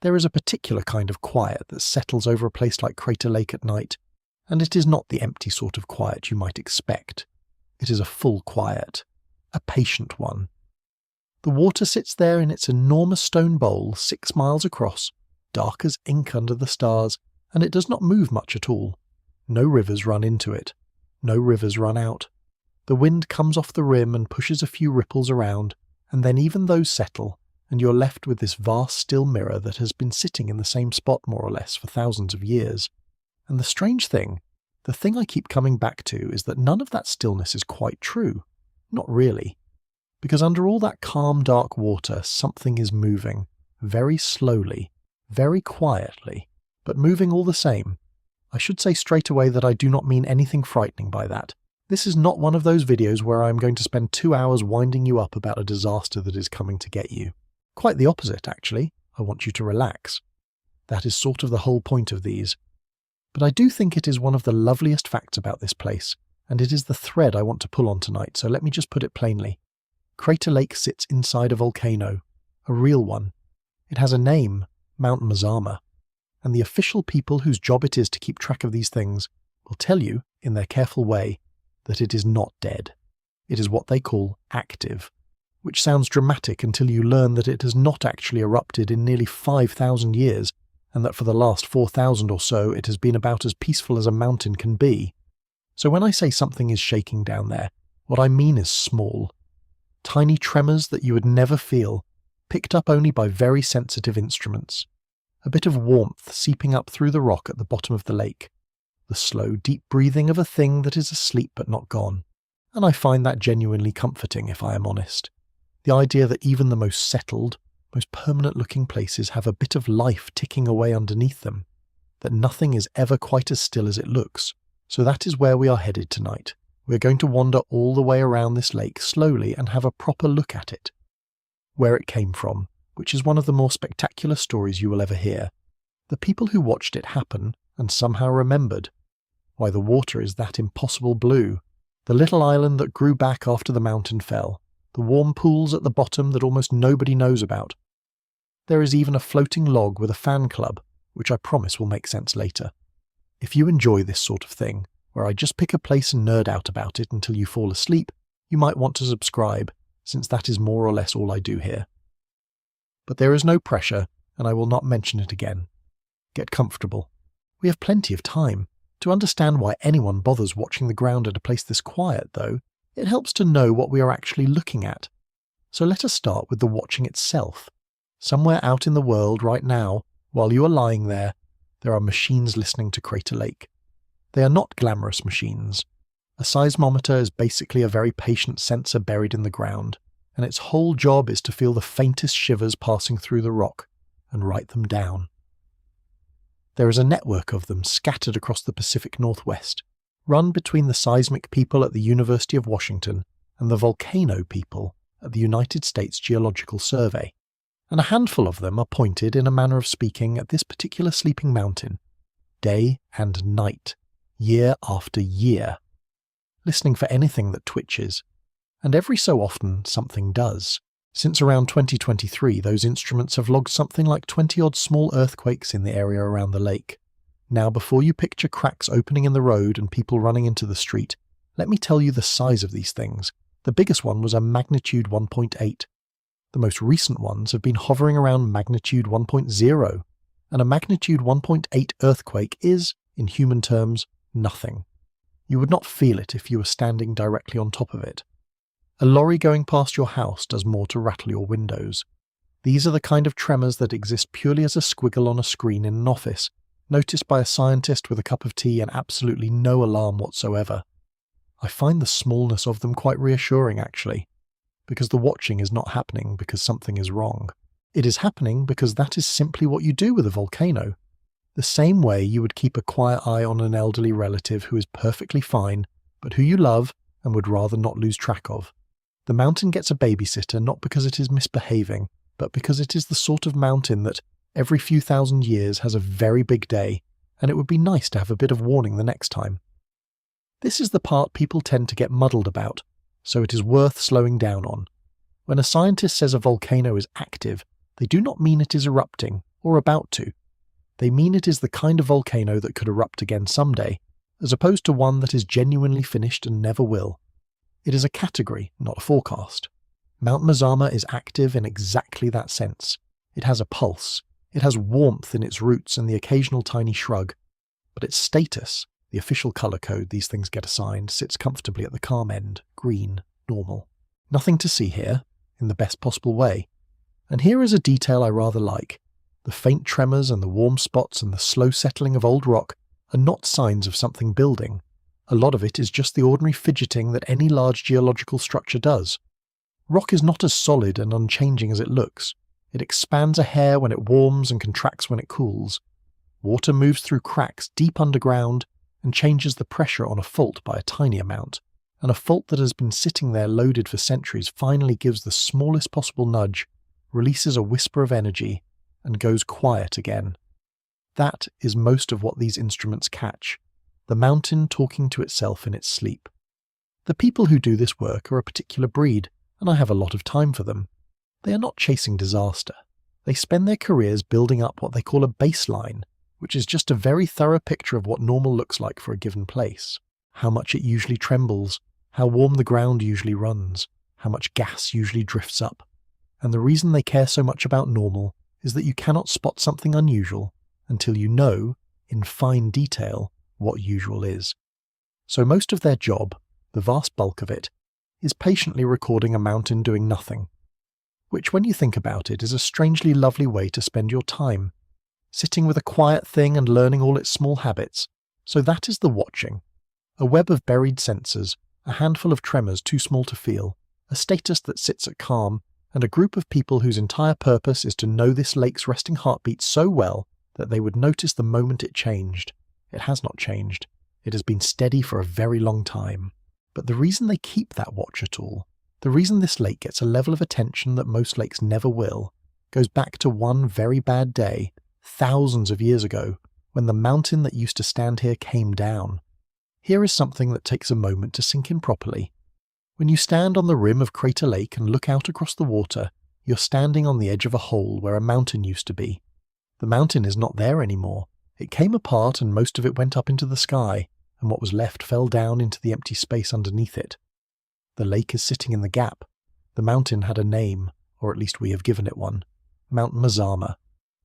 There is a particular kind of quiet that settles over a place like Crater Lake at night, and it is not the empty sort of quiet you might expect. It is a full quiet, a patient one. The water sits there in its enormous stone bowl 6 miles across, dark as ink under the stars, and it does not move much at all. No rivers run into it. No rivers run out. The wind comes off the rim and pushes a few ripples around, and then even those settle, and you're left with this vast still mirror that has been sitting in the same spot more or less for thousands of years. And the strange thing, the thing I keep coming back to, is that none of that stillness is quite true. Not really. Because under all that calm, dark water, something is moving, very slowly, very quietly, but moving all the same. I should say straight away that I do not mean anything frightening by that. This is not one of those videos where I am going to spend 2 hours winding you up about a disaster that is coming to get you. Quite the opposite, actually. I want you to relax. That is sort of the whole point of these. But I do think it is one of the loveliest facts about this place, and it is the thread I want to pull on tonight, so let me just put it plainly. Crater Lake sits inside a volcano, a real one. It has a name, Mount Mazama, and the official people whose job it is to keep track of these things will tell you, in their careful way, that it is not dead. It is what they call active, which sounds dramatic until you learn that it has not actually erupted in nearly 5,000 years, and that for the last 4,000 or so it has been about as peaceful as a mountain can be. So when I say something is shaking down there, what I mean is small. Tiny tremors that you would never feel, picked up only by very sensitive instruments. A bit of warmth seeping up through the rock at the bottom of the lake. The slow, deep breathing of a thing that is asleep but not gone. And I find that genuinely comforting, if I am honest. The idea that even the most settled, most permanent-looking places have a bit of life ticking away underneath them. That nothing is ever quite as still as it looks. So that is where we are headed tonight. We're going to wander all the way around this lake slowly and have a proper look at it. Where it came from, which is one of the more spectacular stories you will ever hear. The people who watched it happen and somehow remembered. Why the water is that impossible blue. The little island that grew back after the mountain fell. The warm pools at the bottom that almost nobody knows about. There is even a floating log with a fan club, which I promise will make sense later. If you enjoy this sort of thing, where I just pick a place and nerd out about it until you fall asleep, you might want to subscribe, since that is more or less all I do here. But there is no pressure, and I will not mention it again. Get comfortable. We have plenty of time. To understand why anyone bothers watching the ground at a place this quiet, though, it helps to know what we are actually looking at. So let us start with the watching itself. Somewhere out in the world right now, while you are lying there are machines listening to Crater Lake. They are not glamorous machines. A seismometer is basically a very patient sensor buried in the ground, and its whole job is to feel the faintest shivers passing through the rock and write them down. There is a network of them scattered across the Pacific Northwest, run between the seismic people at the University of Washington and the volcano people at the United States Geological Survey, and a handful of them are pointed, in a manner of speaking, at this particular sleeping mountain, day and night, year after year, listening for anything that twitches, and every so often something does. Since around 2023, those instruments have logged something like 20-odd small earthquakes in the area around the lake. Now, before you picture cracks opening in the road and people running into the street, let me tell you the size of these things. The biggest one was a magnitude 1.8. The most recent ones have been hovering around magnitude 1.0, and a magnitude 1.8 earthquake is, in human terms, nothing. You would not feel it if you were standing directly on top of it. A lorry going past your house does more to rattle your windows. These are the kind of tremors that exist purely as a squiggle on a screen in an office, noticed by a scientist with a cup of tea and absolutely no alarm whatsoever. I find the smallness of them quite reassuring, actually, because the watching is not happening because something is wrong. It is happening because that is simply what you do with a volcano. The same way you would keep a quiet eye on an elderly relative who is perfectly fine, but who you love and would rather not lose track of. The mountain gets a babysitter not because it is misbehaving, but because it is the sort of mountain that, every few thousand years, has a very big day, and it would be nice to have a bit of warning the next time. This is the part people tend to get muddled about, so it is worth slowing down on. When a scientist says a volcano is active, they do not mean it is erupting, or about to. They mean it is the kind of volcano that could erupt again someday, as opposed to one that is genuinely finished and never will. It is a category, not a forecast. Mount Mazama is active in exactly that sense. It has a pulse. It has warmth in its roots and the occasional tiny shrug. But its status, the official colour code these things get assigned, sits comfortably at the calm end, green, normal. Nothing to see here, in the best possible way. And here is a detail I rather like. The faint tremors and the warm spots and the slow settling of old rock are not signs of something building. A lot of it is just the ordinary fidgeting that any large geological structure does. Rock is not as solid and unchanging as it looks. It expands a hair when it warms and contracts when it cools. Water moves through cracks deep underground and changes the pressure on a fault by a tiny amount, and a fault that has been sitting there loaded for centuries finally gives the smallest possible nudge, releases a whisper of energy, and goes quiet again. That is most of what these instruments catch, the mountain talking to itself in its sleep. The people who do this work are a particular breed, and I have a lot of time for them. They are not chasing disaster. They spend their careers building up what they call a baseline, which is just a very thorough picture of what normal looks like for a given place. How much it usually trembles, how warm the ground usually runs, how much gas usually drifts up. And the reason they care so much about normal is that you cannot spot something unusual until you know, in fine detail, what usual is. So most of their job, the vast bulk of it, is patiently recording a mountain doing nothing, which when you think about it is a strangely lovely way to spend your time, sitting with a quiet thing and learning all its small habits. So that is the watching. A web of buried sensors, a handful of tremors too small to feel, a status that sits at calm, and a group of people whose entire purpose is to know this lake's resting heartbeat so well that they would notice the moment it changed. It has not changed. It has been steady for a very long time. But the reason they keep that watch at all, the reason this lake gets a level of attention that most lakes never will, goes back to one very bad day, thousands of years ago, when the mountain that used to stand here came down. Here is something that takes a moment to sink in properly. When you stand on the rim of Crater Lake and look out across the water, you're standing on the edge of a hole where a mountain used to be. The mountain is not there anymore. It came apart and most of it went up into the sky, and what was left fell down into the empty space underneath it. The lake is sitting in the gap. The mountain had a name, or at least we have given it one, Mount Mazama.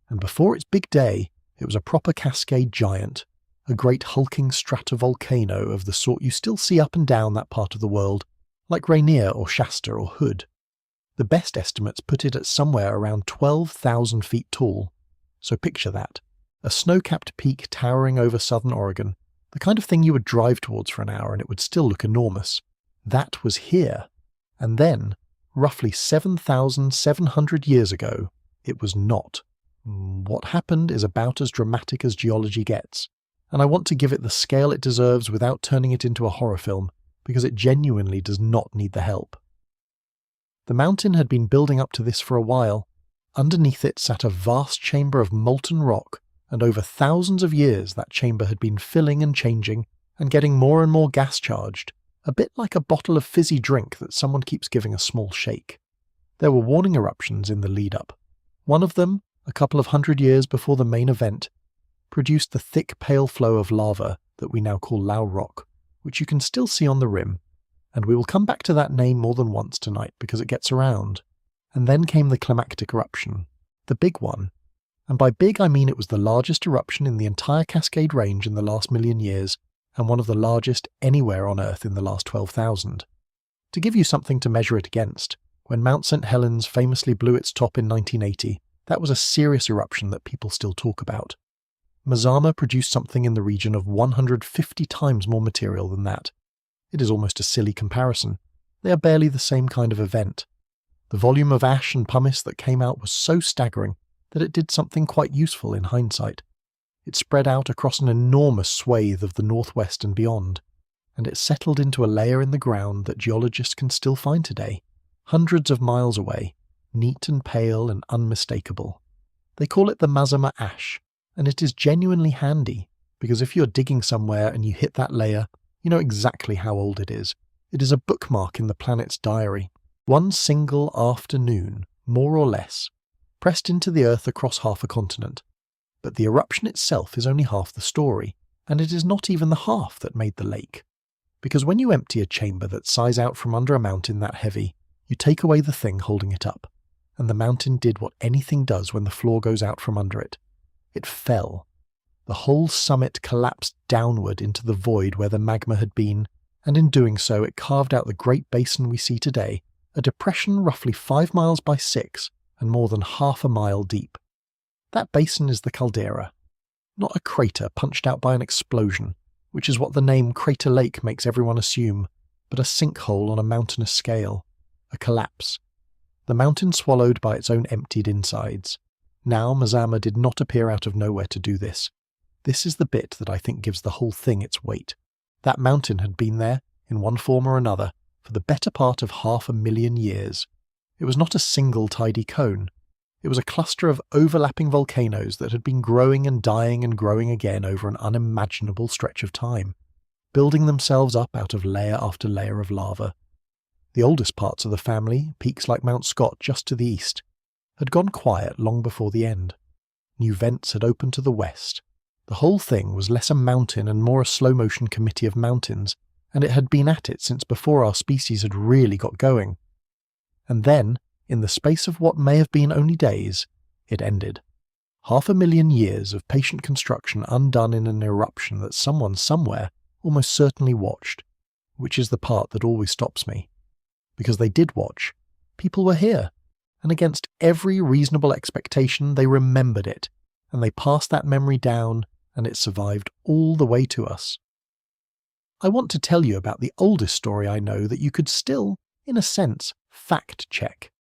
And before its big day, it was a proper Cascade giant, a great hulking stratovolcano of the sort you still see up and down that part of the world, like Rainier or Shasta or Hood. The best estimates put it at somewhere around 12,000 feet tall. So picture that, a snow-capped peak towering over southern Oregon, the kind of thing you would drive towards for an hour and it would still look enormous. That was here. And then, roughly 7,700 years ago, it was not. What happened is about as dramatic as geology gets, and I want to give it the scale it deserves without turning it into a horror film, because it genuinely does not need the help. The mountain had been building up to this for a while. Underneath it sat a vast chamber of molten rock, and over thousands of years that chamber had been filling and changing, and getting more and more gas-charged, a bit like a bottle of fizzy drink that someone keeps giving a small shake. There were warning eruptions in the lead-up. One of them, a couple of 100 years before the main event, produced the thick pale flow of lava that we now call Lau Rock, which you can still see on the rim, and we will come back to that name more than once tonight because it gets around. And then came the climactic eruption, the big one. And by big I mean it was the largest eruption in the entire Cascade Range in the last 1,000,000 years, and one of the largest anywhere on Earth in the last 12,000. To give you something to measure it against, when Mount St. Helens famously blew its top in 1980, that was a serious eruption that people still talk about. Mazama produced something in the region of 150 times more material than that. It is almost a silly comparison. They are barely the same kind of event. The volume of ash and pumice that came out was so staggering that it did something quite useful in hindsight. It spread out across an enormous swathe of the northwest and beyond, and it settled into a layer in the ground that geologists can still find today, hundreds of miles away, neat and pale and unmistakable. They call it the Mazama ash, and it is genuinely handy, because if you're digging somewhere and you hit that layer, you know exactly how old it is. It is a bookmark in the planet's diary. One single afternoon, more or less. pressed into the earth across half a continent. But the eruption itself is only half the story, and it is not even the half that made the lake. Because when you empty a chamber that sighs out from under a mountain that heavy, you take away the thing holding it up, and the mountain did what anything does when the floor goes out from under it. It fell. The whole summit collapsed downward into the void where the magma had been, and in doing so it carved out the great basin we see today, a depression roughly 5 miles by 6 and more than half a mile deep. That basin is the caldera, not a crater punched out by an explosion, which is what the name Crater Lake makes everyone assume, but a sinkhole on a mountainous scale, a collapse. The mountain swallowed by its own emptied insides. Now Mazama did not appear out of nowhere to do this. This is the bit that I think gives the whole thing its weight. That mountain had been there, in one form or another, for the better part of 500,000 years. It was not a single tidy cone. It was a cluster of overlapping volcanoes that had been growing and dying and growing again over an unimaginable stretch of time, building themselves up out of layer after layer of lava. The oldest parts of the family, peaks like Mount Scott just to the east, had gone quiet long before the end. New vents had opened to the west. The whole thing was less a mountain and more a slow-motion committee of mountains, and it had been at it since before our species had really got going. And then, in the space of what may have been only days, it ended. 500,000 years of patient construction undone in an eruption that someone somewhere almost certainly watched, which is the part that always stops me. Because they did watch. People were here, and against every reasonable expectation they remembered it, and they passed that memory down, and it survived all the way to us. I want to tell you about the oldest story I know that you could still, in a sense, fact-check.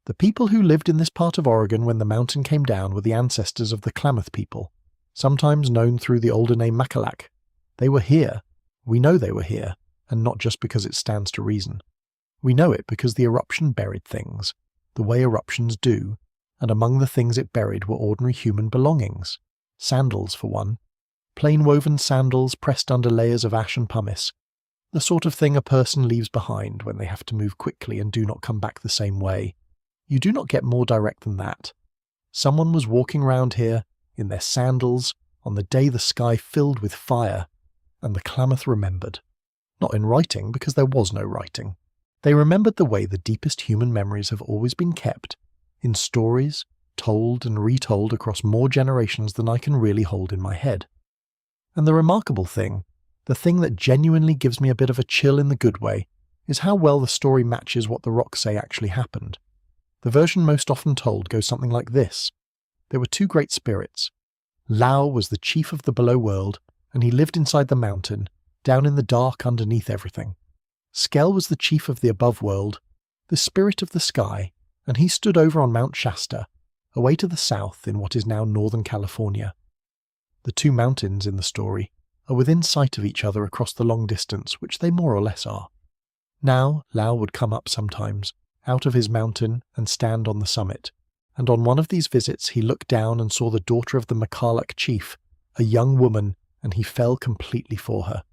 The people who lived in this part of Oregon when the mountain came down were the ancestors of the Klamath people, sometimes known through the older name Makalak. They were here. We know they were here, and not just because it stands to reason. We know it because the eruption buried things, the way eruptions do, and among the things it buried were ordinary human belongings. Sandals, for one. Plain woven sandals pressed under layers of ash and pumice. The sort of thing a person leaves behind when they have to move quickly and do not come back the same way. You do not get more direct than that. Someone was walking round here, in their sandals, on the day the sky filled with fire, and the Klamath remembered. Not in writing, because there was no writing. They remembered the way the deepest human memories have always been kept, in stories, told and retold across more generations than I can really hold in my head. And the remarkable thing, the thing that genuinely gives me a bit of a chill in the good way, is how well the story matches what the rocks say actually happened. The version most often told goes something like this. There were 2 great spirits. Lao was the chief of the below world, and he lived inside the mountain, down in the dark underneath everything. Skell was the chief of the above world, the spirit of the sky, and he stood over on Mount Shasta, away to the south in what is now Northern California. The 2 mountains in the story are within sight of each other across the long distance, which they more or less are. Now Lao would come up sometimes, out of his mountain, and stand on the summit, and on one of these visits he looked down and saw the daughter of the Makalak chief, a young woman, and he fell completely for her.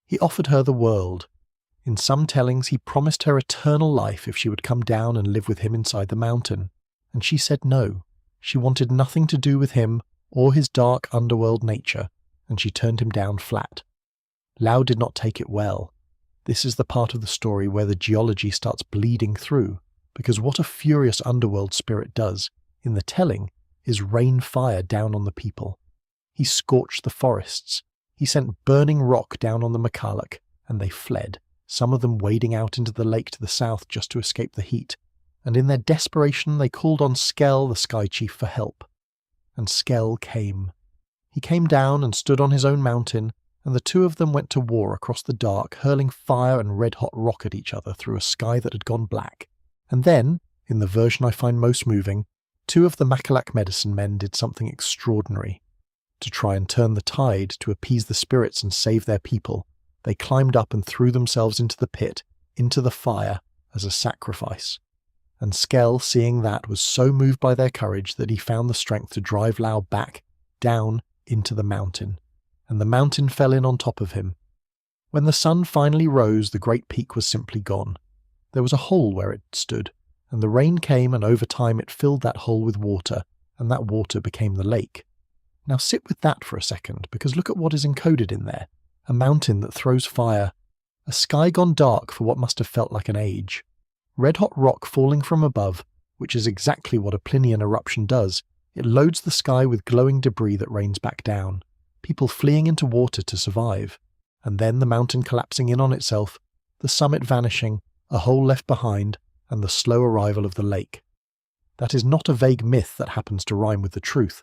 He offered her the world. In some tellings he promised her eternal life if she would come down and live with him inside the mountain, and she said no. She wanted nothing to do with him or his dark underworld nature, and she turned him down flat. Lao did not take it well. This is the part of the story where the geology starts bleeding through, because what a furious underworld spirit does, in the telling, is rain fire down on the people. He scorched the forests. He sent burning rock down on the Makalak, and they fled, some of them wading out into the lake to the south just to escape the heat, and in their desperation they called on Skell, the Sky Chief, for help. And Skell came. He came down and stood on his own mountain, and the 2 of them went to war across the dark, hurling fire and red-hot rock at each other through a sky that had gone black. And then, in the version I find most moving, 2 of the Makalak medicine men did something extraordinary. To try and turn the tide, to appease the spirits and save their people, they climbed up and threw themselves into the pit, into the fire, as a sacrifice. And Skell, seeing that, was so moved by their courage that he found the strength to drive Lao back, down, into the mountain, and the mountain fell in on top of him. When the sun finally rose, the great peak was simply gone. There was a hole where it stood, and the rain came, and over time it filled that hole with water, and that water became the lake. Now sit with that for a second, because look at what is encoded in there. A mountain that throws fire, a sky gone dark for what must have felt like an age, red-hot rock falling from above, which is exactly what a Plinian eruption does. It loads the sky with glowing debris that rains back down, people fleeing into water to survive, and then the mountain collapsing in on itself, the summit vanishing, a hole left behind, and the slow arrival of the lake. That is not a vague myth that happens to rhyme with the truth.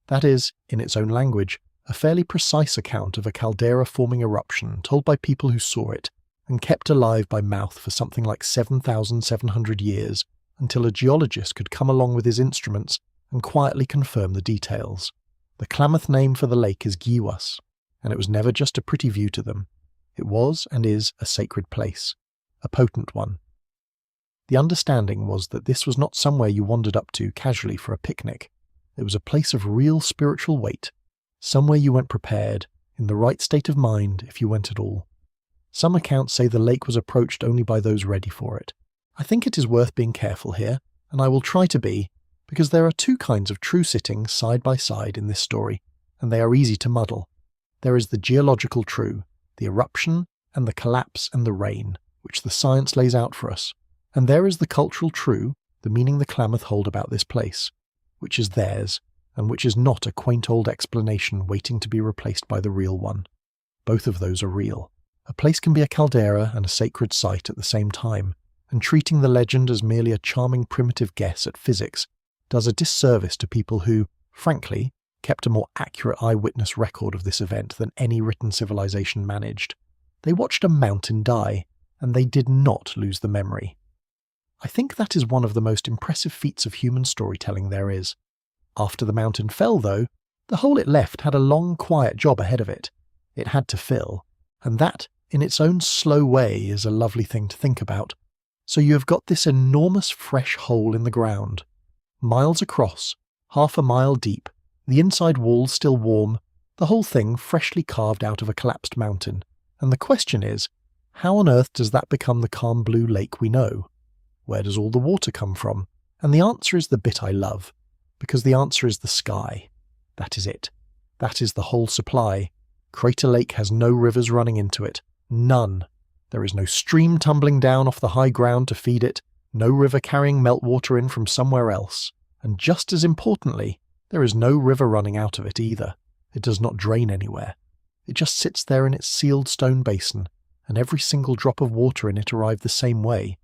That is, in its own language, a fairly precise account of a caldera-forming eruption told by people who saw it, and kept alive by mouth for something like 7,700 years, until a geologist could come along with his instruments and quietly confirm the details. The Klamath name for the lake is Giwas, and it was never just a pretty view to them. It was and is a sacred place, a potent one. The understanding was that this was not somewhere you wandered up to casually for a picnic. It was a place of real spiritual weight, somewhere you went prepared, in the right state of mind if you went at all. Some accounts say the lake was approached only by those ready for it. I think it is worth being careful here, and I will try to be, because there are two kinds of true sittings side by side in this story, and they are easy to muddle. There is the geological true, the eruption and the collapse and the rain, which the science lays out for us. And there is the cultural true, the meaning the Klamath hold about this place, which is theirs, and which is not a quaint old explanation waiting to be replaced by the real one. Both of those are real. A place can be a caldera and a sacred site at the same time, and treating the legend as merely a charming primitive guess at physics does a disservice to people who, frankly, kept a more accurate eyewitness record of this event than any written civilization managed. They watched a mountain die, and they did not lose the memory. I think that is one of the most impressive feats of human storytelling there is. After the mountain fell, though, the hole it left had a long, quiet job ahead of it. It had to fill, and that, in its own slow way, is a lovely thing to think about. So you have got this enormous fresh hole in the ground, miles across, half a mile deep, the inside walls still warm, the whole thing freshly carved out of a collapsed mountain. And the question is, how on earth does that become the calm blue lake we know? Where does all the water come from? And the answer is the bit I love, because the answer is the sky. That is it. That is the whole supply. Crater Lake has no rivers running into it. None. There is no stream tumbling down off the high ground to feed it, no river carrying meltwater in from somewhere else. And just as importantly, there is no river running out of it either. It does not drain anywhere. It just sits there in its sealed stone basin, and every single drop of water in it arrived the same way,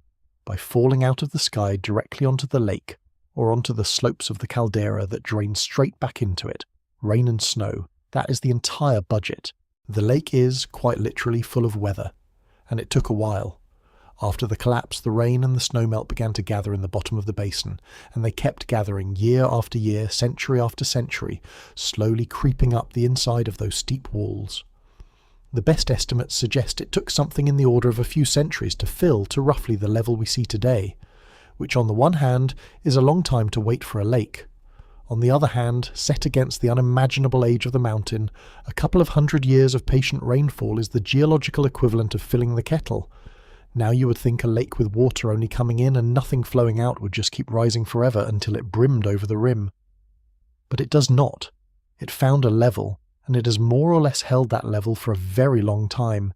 by falling out of the sky directly onto the lake, or onto the slopes of the caldera that drain straight back into it, rain and snow. That is the entire budget. The lake is, quite literally, full of weather, and it took a while. After the collapse, the rain and the snowmelt began to gather in the bottom of the basin, and they kept gathering year after year, century after century, slowly creeping up the inside of those steep walls. The best estimates suggest it took something in the order of a few centuries to fill to roughly the level we see today, which on the one hand is a long time to wait for a lake. On the other hand, set against the unimaginable age of the mountain, a couple of 100 years of patient rainfall is the geological equivalent of filling the kettle. Now you would think a lake with water only coming in and nothing flowing out would just keep rising forever until it brimmed over the rim. But it does not. It found a level, and it has more or less held that level for a very long time.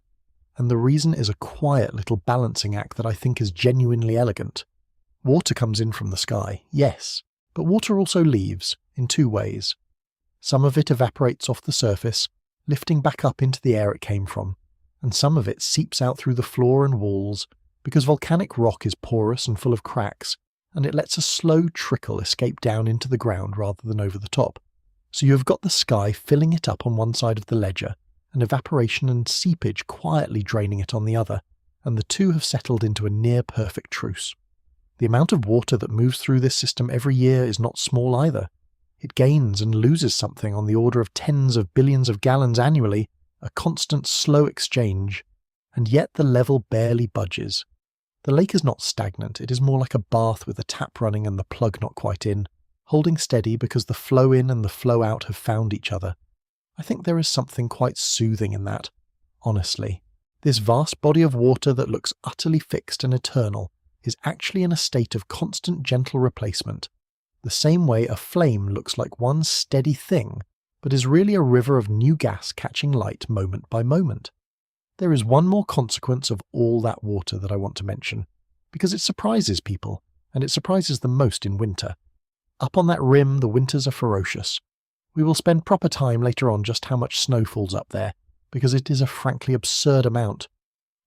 And the reason is a quiet little balancing act that I think is genuinely elegant. Water comes in from the sky, yes, but water also leaves, in two ways. Some of it evaporates off the surface, lifting back up into the air it came from, and some of it seeps out through the floor and walls, because volcanic rock is porous and full of cracks, and it lets a slow trickle escape down into the ground rather than over the top. So you have got the sky filling it up on one side of the ledger, and evaporation and seepage quietly draining it on the other, and the two have settled into a near-perfect truce. The amount of water that moves through this system every year is not small either. It gains and loses something on the order of tens of billions of gallons annually, a constant slow exchange, and yet the level barely budges. The lake is not stagnant, it is more like a bath with the tap running and the plug not quite in, holding steady because the flow in and the flow out have found each other. I think there is something quite soothing in that, honestly. This vast body of water that looks utterly fixed and eternal is actually in a state of constant gentle replacement, the same way a flame looks like one steady thing, but is really a river of new gas catching light moment by moment. There is one more consequence of all that water that I want to mention, because it surprises people, and it surprises them most in winter. Up on that rim, the winters are ferocious. We will spend proper time later on just how much snow falls up there, because it is a frankly absurd amount.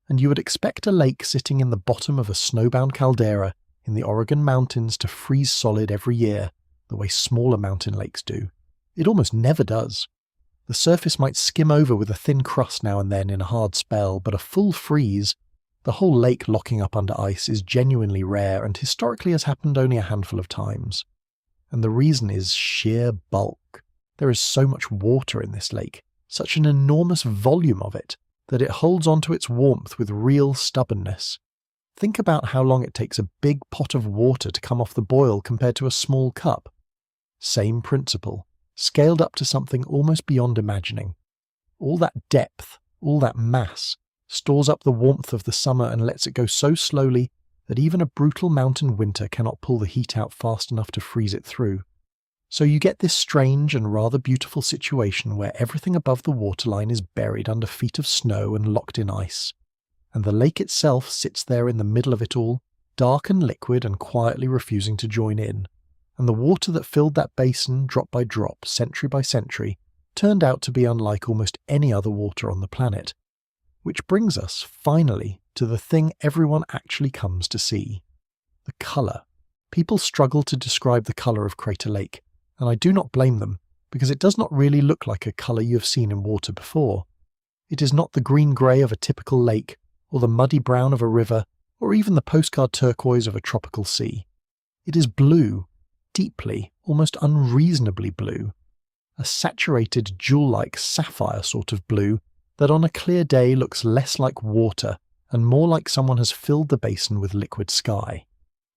And you would expect a lake sitting in the bottom of a snowbound caldera in the Oregon mountains to freeze solid every year, the way smaller mountain lakes do. It almost never does. The surface might skim over with a thin crust now and then in a hard spell, but a full freeze, the whole lake locking up under ice, is genuinely rare and historically has happened only a handful of times. And the reason is sheer bulk. There is so much water in this lake, such an enormous volume of it, that it holds onto its warmth with real stubbornness. Think about how long it takes a big pot of water to come off the boil compared to a small cup. Same principle, scaled up to something almost beyond imagining. All that depth, all that mass, stores up the warmth of the summer and lets it go so slowly that even a brutal mountain winter cannot pull the heat out fast enough to freeze it through. So you get this strange and rather beautiful situation where everything above the waterline is buried under feet of snow and locked in ice, and the lake itself sits there in the middle of it all, dark and liquid and quietly refusing to join in. And the water that filled that basin, drop by drop, century by century, turned out to be unlike almost any other water on the planet. Which brings us, finally, to the thing everyone actually comes to see. The colour. People struggle to describe the colour of Crater Lake, and I do not blame them, because it does not really look like a colour you have seen in water before. It is not the green-grey of a typical lake, or the muddy brown of a river, or even the postcard turquoise of a tropical sea. It is blue. Deeply, almost unreasonably blue. A saturated jewel-like sapphire sort of blue that on a clear day looks less like water and more like someone has filled the basin with liquid sky.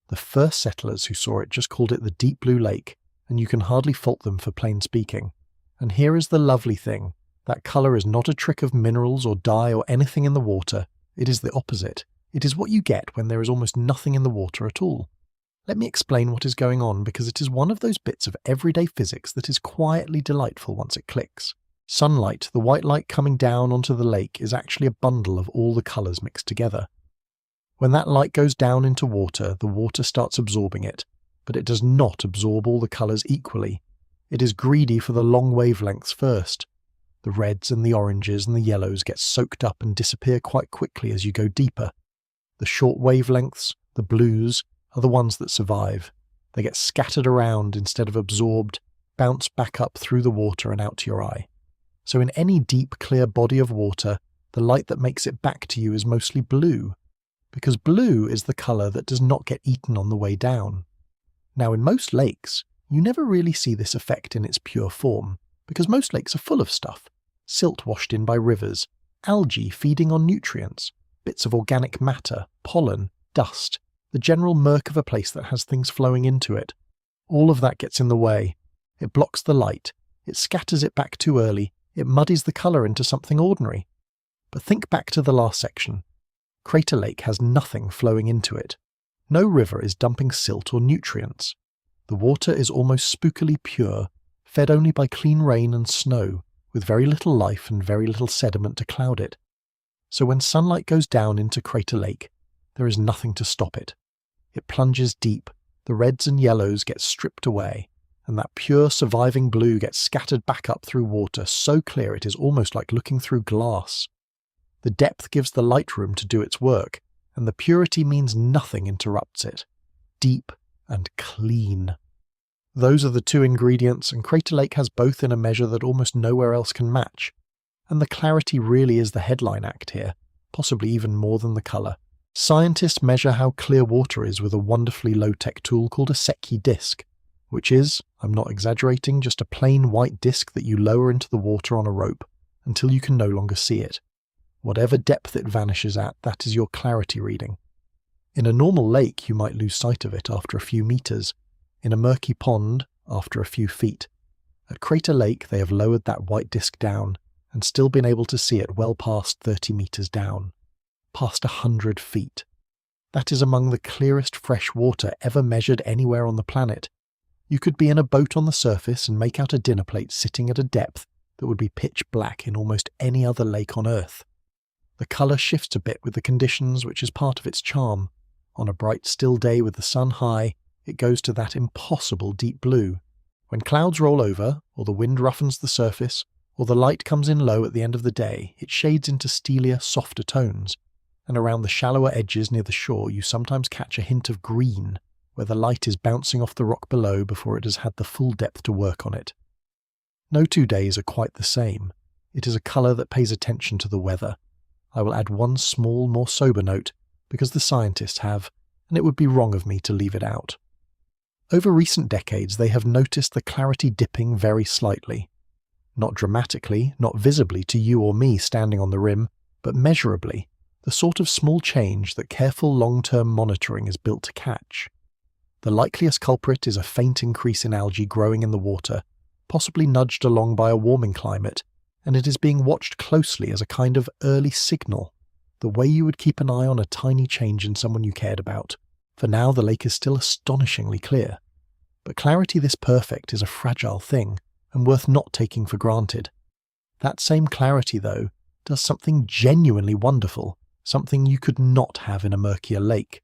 The first settlers who saw it just called it the Deep Blue Lake, and you can hardly fault them for plain speaking. And here is the lovely thing. That colour is not a trick of minerals or dye or anything in the water. It is the opposite. It is what you get when there is almost nothing in the water at all. Let me explain what is going on, because it is one of those bits of everyday physics that is quietly delightful once it clicks. Sunlight, the white light coming down onto the lake, is actually a bundle of all the colours mixed together. When that light goes down into water, the water starts absorbing it, but it does not absorb all the colours equally. It is greedy for the long wavelengths first. The reds and the oranges and the yellows get soaked up and disappear quite quickly as you go deeper. The short wavelengths, the blues, are the ones that survive. They get scattered around instead of absorbed, bounce back up through the water and out to your eye. So in any deep, clear body of water, the light that makes it back to you is mostly blue, because blue is the colour that does not get eaten on the way down. Now in most lakes, you never really see this effect in its pure form, because most lakes are full of stuff. Silt washed in by rivers, algae feeding on nutrients, bits of organic matter, pollen, dust, the general murk of a place that has things flowing into it. All of that gets in the way. It blocks the light. It scatters it back too early. It muddies the colour into something ordinary. But think back to the last section. Crater Lake has nothing flowing into it. No river is dumping silt or nutrients. The water is almost spookily pure, fed only by clean rain and snow, with very little life and very little sediment to cloud it. So when sunlight goes down into Crater Lake, there is nothing to stop it. It plunges deep, the reds and yellows get stripped away, and that pure surviving blue gets scattered back up through water so clear it is almost like looking through glass. The depth gives the light room to do its work, and the purity means nothing interrupts it. Deep and clean. Those are the two ingredients, and Crater Lake has both in a measure that almost nowhere else can match. And the clarity really is the headline act here, possibly even more than the colour. Scientists measure how clear water is with a wonderfully low-tech tool called a Secchi disc, which is, I'm not exaggerating, just a plain white disc that you lower into the water on a rope until you can no longer see it. Whatever depth it vanishes at, that is your clarity reading. In a normal lake, you might lose sight of it after a few meters. In a murky pond, after a few feet. At Crater Lake, they have lowered that white disc down and still been able to see it well past 30 meters down. Past 100 feet. That is among the clearest fresh water ever measured anywhere on the planet. You could be in a boat on the surface and make out a dinner plate sitting at a depth that would be pitch black in almost any other lake on Earth. The colour shifts a bit with the conditions, which is part of its charm. On a bright still day with the sun high, it goes to that impossible deep blue. When clouds roll over, or the wind roughens the surface, or the light comes in low at the end of the day, it shades into steelier, softer tones, and around the shallower edges near the shore you sometimes catch a hint of green, where the light is bouncing off the rock below before it has had the full depth to work on it. No 2 days are quite the same. It is a colour that pays attention to the weather. I will add one small, more sober note, because the scientists have, and it would be wrong of me to leave it out. Over recent decades they have noticed the clarity dipping very slightly. Not dramatically, not visibly to you or me standing on the rim, but measurably, the sort of small change that careful long-term monitoring is built to catch. The likeliest culprit is a faint increase in algae growing in the water, possibly nudged along by a warming climate, and it is being watched closely as a kind of early signal, the way you would keep an eye on a tiny change in someone you cared about. For now the lake is still astonishingly clear. But clarity this perfect is a fragile thing, and worth not taking for granted. That same clarity, though, does something genuinely wonderful, something you could not have in a murkier lake.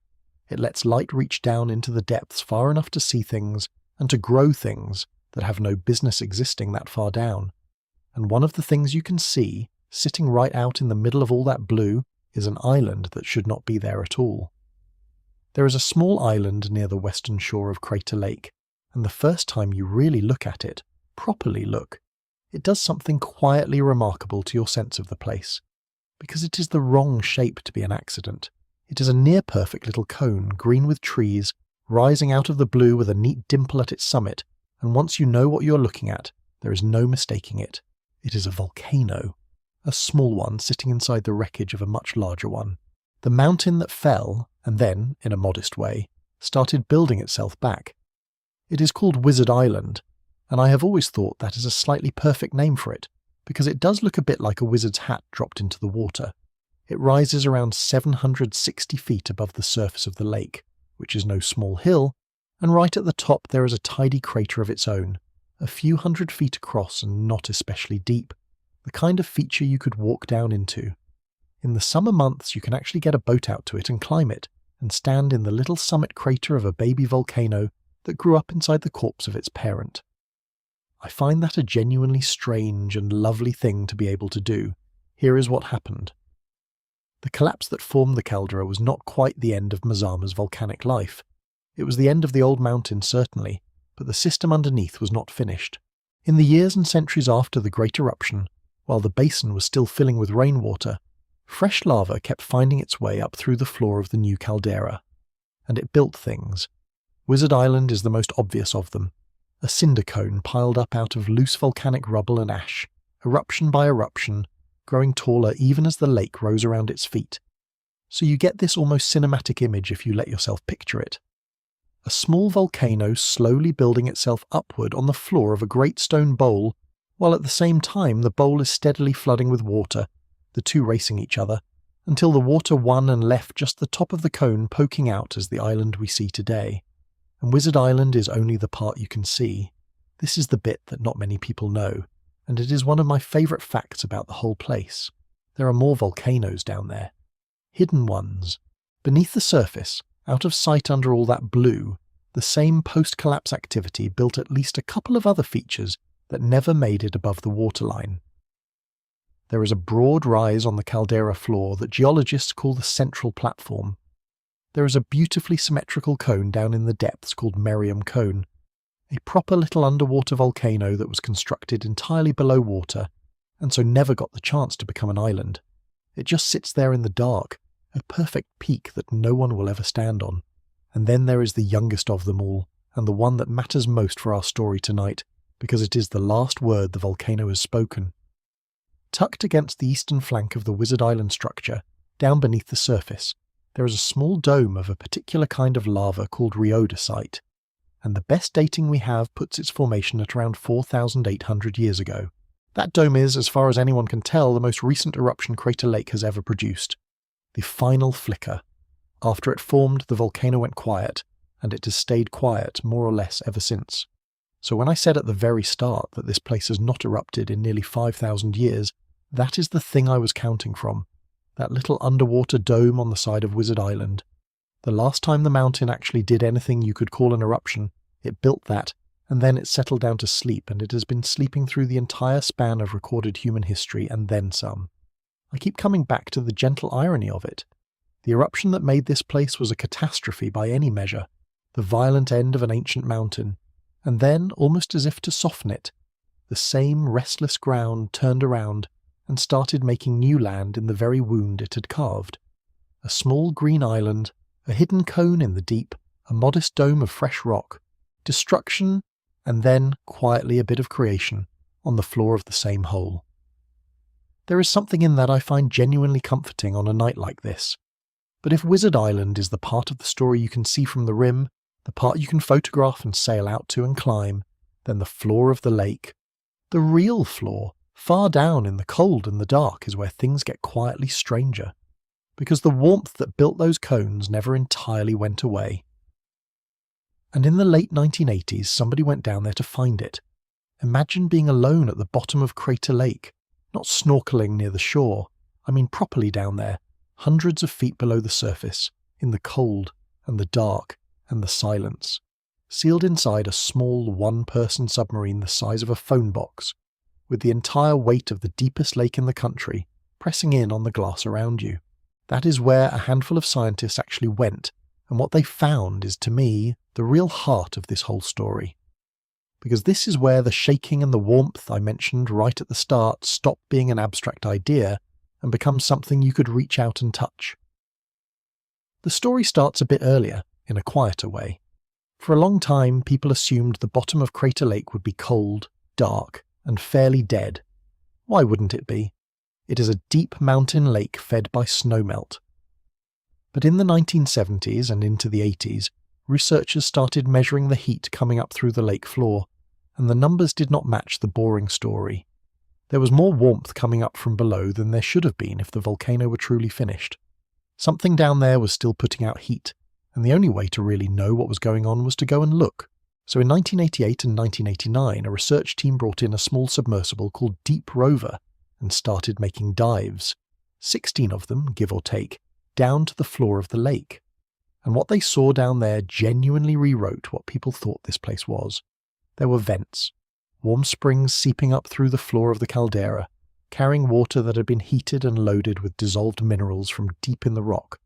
It lets light reach down into the depths far enough to see things, and to grow things that have no business existing that far down. And one of the things you can see, sitting right out in the middle of all that blue, is an island that should not be there at all. There is a small island near the western shore of Crater Lake, and the first time you really look at it, properly look, it does something quietly remarkable to your sense of the place. Because it is the wrong shape to be an accident. It is a near-perfect little cone, green with trees, rising out of the blue with a neat dimple at its summit, and once you know what you're looking at, there is no mistaking it. It is a volcano. A small one sitting inside the wreckage of a much larger one. The mountain that fell, and then, in a modest way, started building itself back. It is called Wizard Island, and I have always thought that is a slightly perfect name for it, because it does look a bit like a wizard's hat dropped into the water. It rises around 760 feet above the surface of the lake, which is no small hill, and right at the top there is a tidy crater of its own, a few hundred feet across and not especially deep, the kind of feature you could walk down into. In the summer months you can actually get a boat out to it and climb it, and stand in the little summit crater of a baby volcano that grew up inside the corpse of its parent. I find that a genuinely strange and lovely thing to be able to do. Here is what happened. The collapse that formed the caldera was not quite the end of Mazama's volcanic life. It was the end of the old mountain, certainly, but the system underneath was not finished. In the years and centuries after the great eruption, while the basin was still filling with rainwater, fresh lava kept finding its way up through the floor of the new caldera. And it built things. Wizard Island is the most obvious of them. A cinder cone piled up out of loose volcanic rubble and ash, eruption by eruption, growing taller even as the lake rose around its feet. So you get this almost cinematic image if you let yourself picture it. A small volcano slowly building itself upward on the floor of a great stone bowl, while at the same time the bowl is steadily flooding with water, the two racing each other, until the water won and left just the top of the cone poking out as the island we see today. And Wizard Island is only the part you can see. This is the bit that not many people know, and it is one of my favourite facts about the whole place. There are more volcanoes down there. Hidden ones. Beneath the surface, out of sight under all that blue, the same post-collapse activity built at least a couple of other features that never made it above the waterline. There is a broad rise on the caldera floor that geologists call the central platform. There is a beautifully symmetrical cone down in the depths called Meriam Cone, a proper little underwater volcano that was constructed entirely below water, and so never got the chance to become an island. It just sits there in the dark, a perfect peak that no one will ever stand on. And then there is the youngest of them all, and the one that matters most for our story tonight, because it is the last word the volcano has spoken. Tucked against the eastern flank of the Wizard Island structure, down beneath the surface, there is a small dome of a particular kind of lava called rhyodacite, and the best dating we have puts its formation at around 4,800 years ago. That dome is, as far as anyone can tell, the most recent eruption Crater Lake has ever produced. The final flicker. After it formed, the volcano went quiet, and it has stayed quiet more or less ever since. So when I said at the very start that this place has not erupted in nearly 5,000 years, that is the thing I was counting from. That little underwater dome on the side of Wizard Island. The last time the mountain actually did anything you could call an eruption, it built that, and then it settled down to sleep, and it has been sleeping through the entire span of recorded human history and then some. I keep coming back to the gentle irony of it. The eruption that made this place was a catastrophe by any measure, the violent end of an ancient mountain, and then, almost as if to soften it, the same restless ground turned around and started making new land in the very wound it had carved. A small green island, a hidden cone in the deep, a modest dome of fresh rock, destruction, and then, quietly, a bit of creation on the floor of the same hole. There is something in that I find genuinely comforting on a night like this. But if Wizard Island is the part of the story you can see from the rim, the part you can photograph and sail out to and climb, then the floor of the lake, the real floor, far down in the cold and the dark, is where things get quietly stranger. Because the warmth that built those cones never entirely went away. And in the late 1980s, somebody went down there to find it. Imagine being alone at the bottom of Crater Lake, not snorkeling near the shore, I mean properly down there, hundreds of feet below the surface, in the cold and the dark and the silence, sealed inside a small one-person submarine the size of a phone box, with the entire weight of the deepest lake in the country pressing in on the glass around you. That is where a handful of scientists actually went, and what they found is, to me, the real heart of this whole story. Because this is where the shaking and the warmth I mentioned right at the start stop being an abstract idea and become something you could reach out and touch. The story starts a bit earlier, in a quieter way. For a long time, people assumed the bottom of Crater Lake would be cold, dark, and fairly dead. Why wouldn't it be? It is a deep mountain lake fed by snowmelt. But in the 1970s and into the 80s, researchers started measuring the heat coming up through the lake floor, and the numbers did not match the boring story. There was more warmth coming up from below than there should have been if the volcano were truly finished. Something down there was still putting out heat, and the only way to really know what was going on was to go and look. So in 1988 and 1989, a research team brought in a small submersible called Deep Rover and started making dives, 16 of them, give or take, down to the floor of the lake. And what they saw down there genuinely rewrote what people thought this place was. There were vents, warm springs seeping up through the floor of the caldera, carrying water that had been heated and loaded with dissolved minerals from deep in the rock.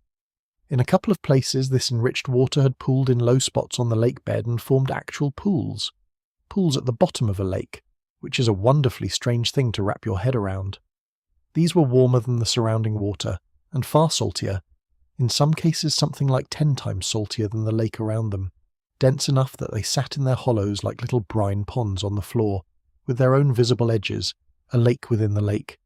In a couple of places, this enriched water had pooled in low spots on the lake bed and formed actual pools. Pools at the bottom of a lake, which is a wonderfully strange thing to wrap your head around. These were warmer than the surrounding water, and far saltier, in some cases something like 10 times saltier than the lake around them, dense enough that they sat in their hollows like little brine ponds on the floor, with their own visible edges, a lake within the lake.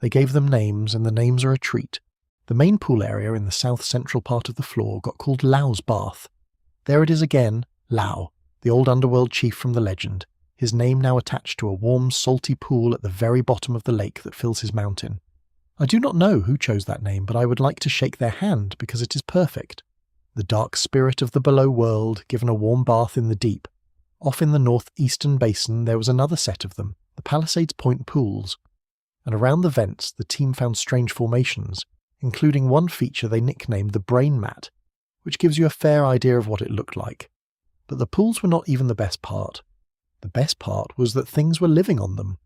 They gave them names, and the names are a treat. The main pool area in the south-central part of the floor got called Lao's Bath. There it is again, Lao, the old underworld chief from the legend, his name now attached to a warm, salty pool at the very bottom of the lake that fills his mountain. I do not know who chose that name, but I would like to shake their hand because it is perfect. The dark spirit of the below world given a warm bath in the deep. Off in the northeastern basin there was another set of them, the Palisades Point pools. And around the vents the team found strange formations, including one feature they nicknamed the brain mat, which gives you a fair idea of what it looked like. But the pools were not even the best part. The best part was that things were living on them.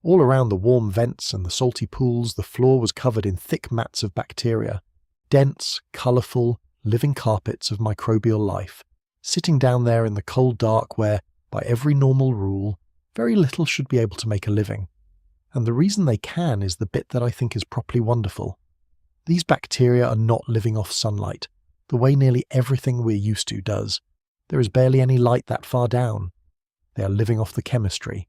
All around the warm vents and the salty pools, the floor was covered in thick mats of bacteria, dense, colourful, living carpets of microbial life, sitting down there in the cold dark where, by every normal rule, very little should be able to make a living. And the reason they can is the bit that I think is properly wonderful. These bacteria are not living off sunlight, the way nearly everything we're used to does. There is barely any light that far down. They are living off the chemistry.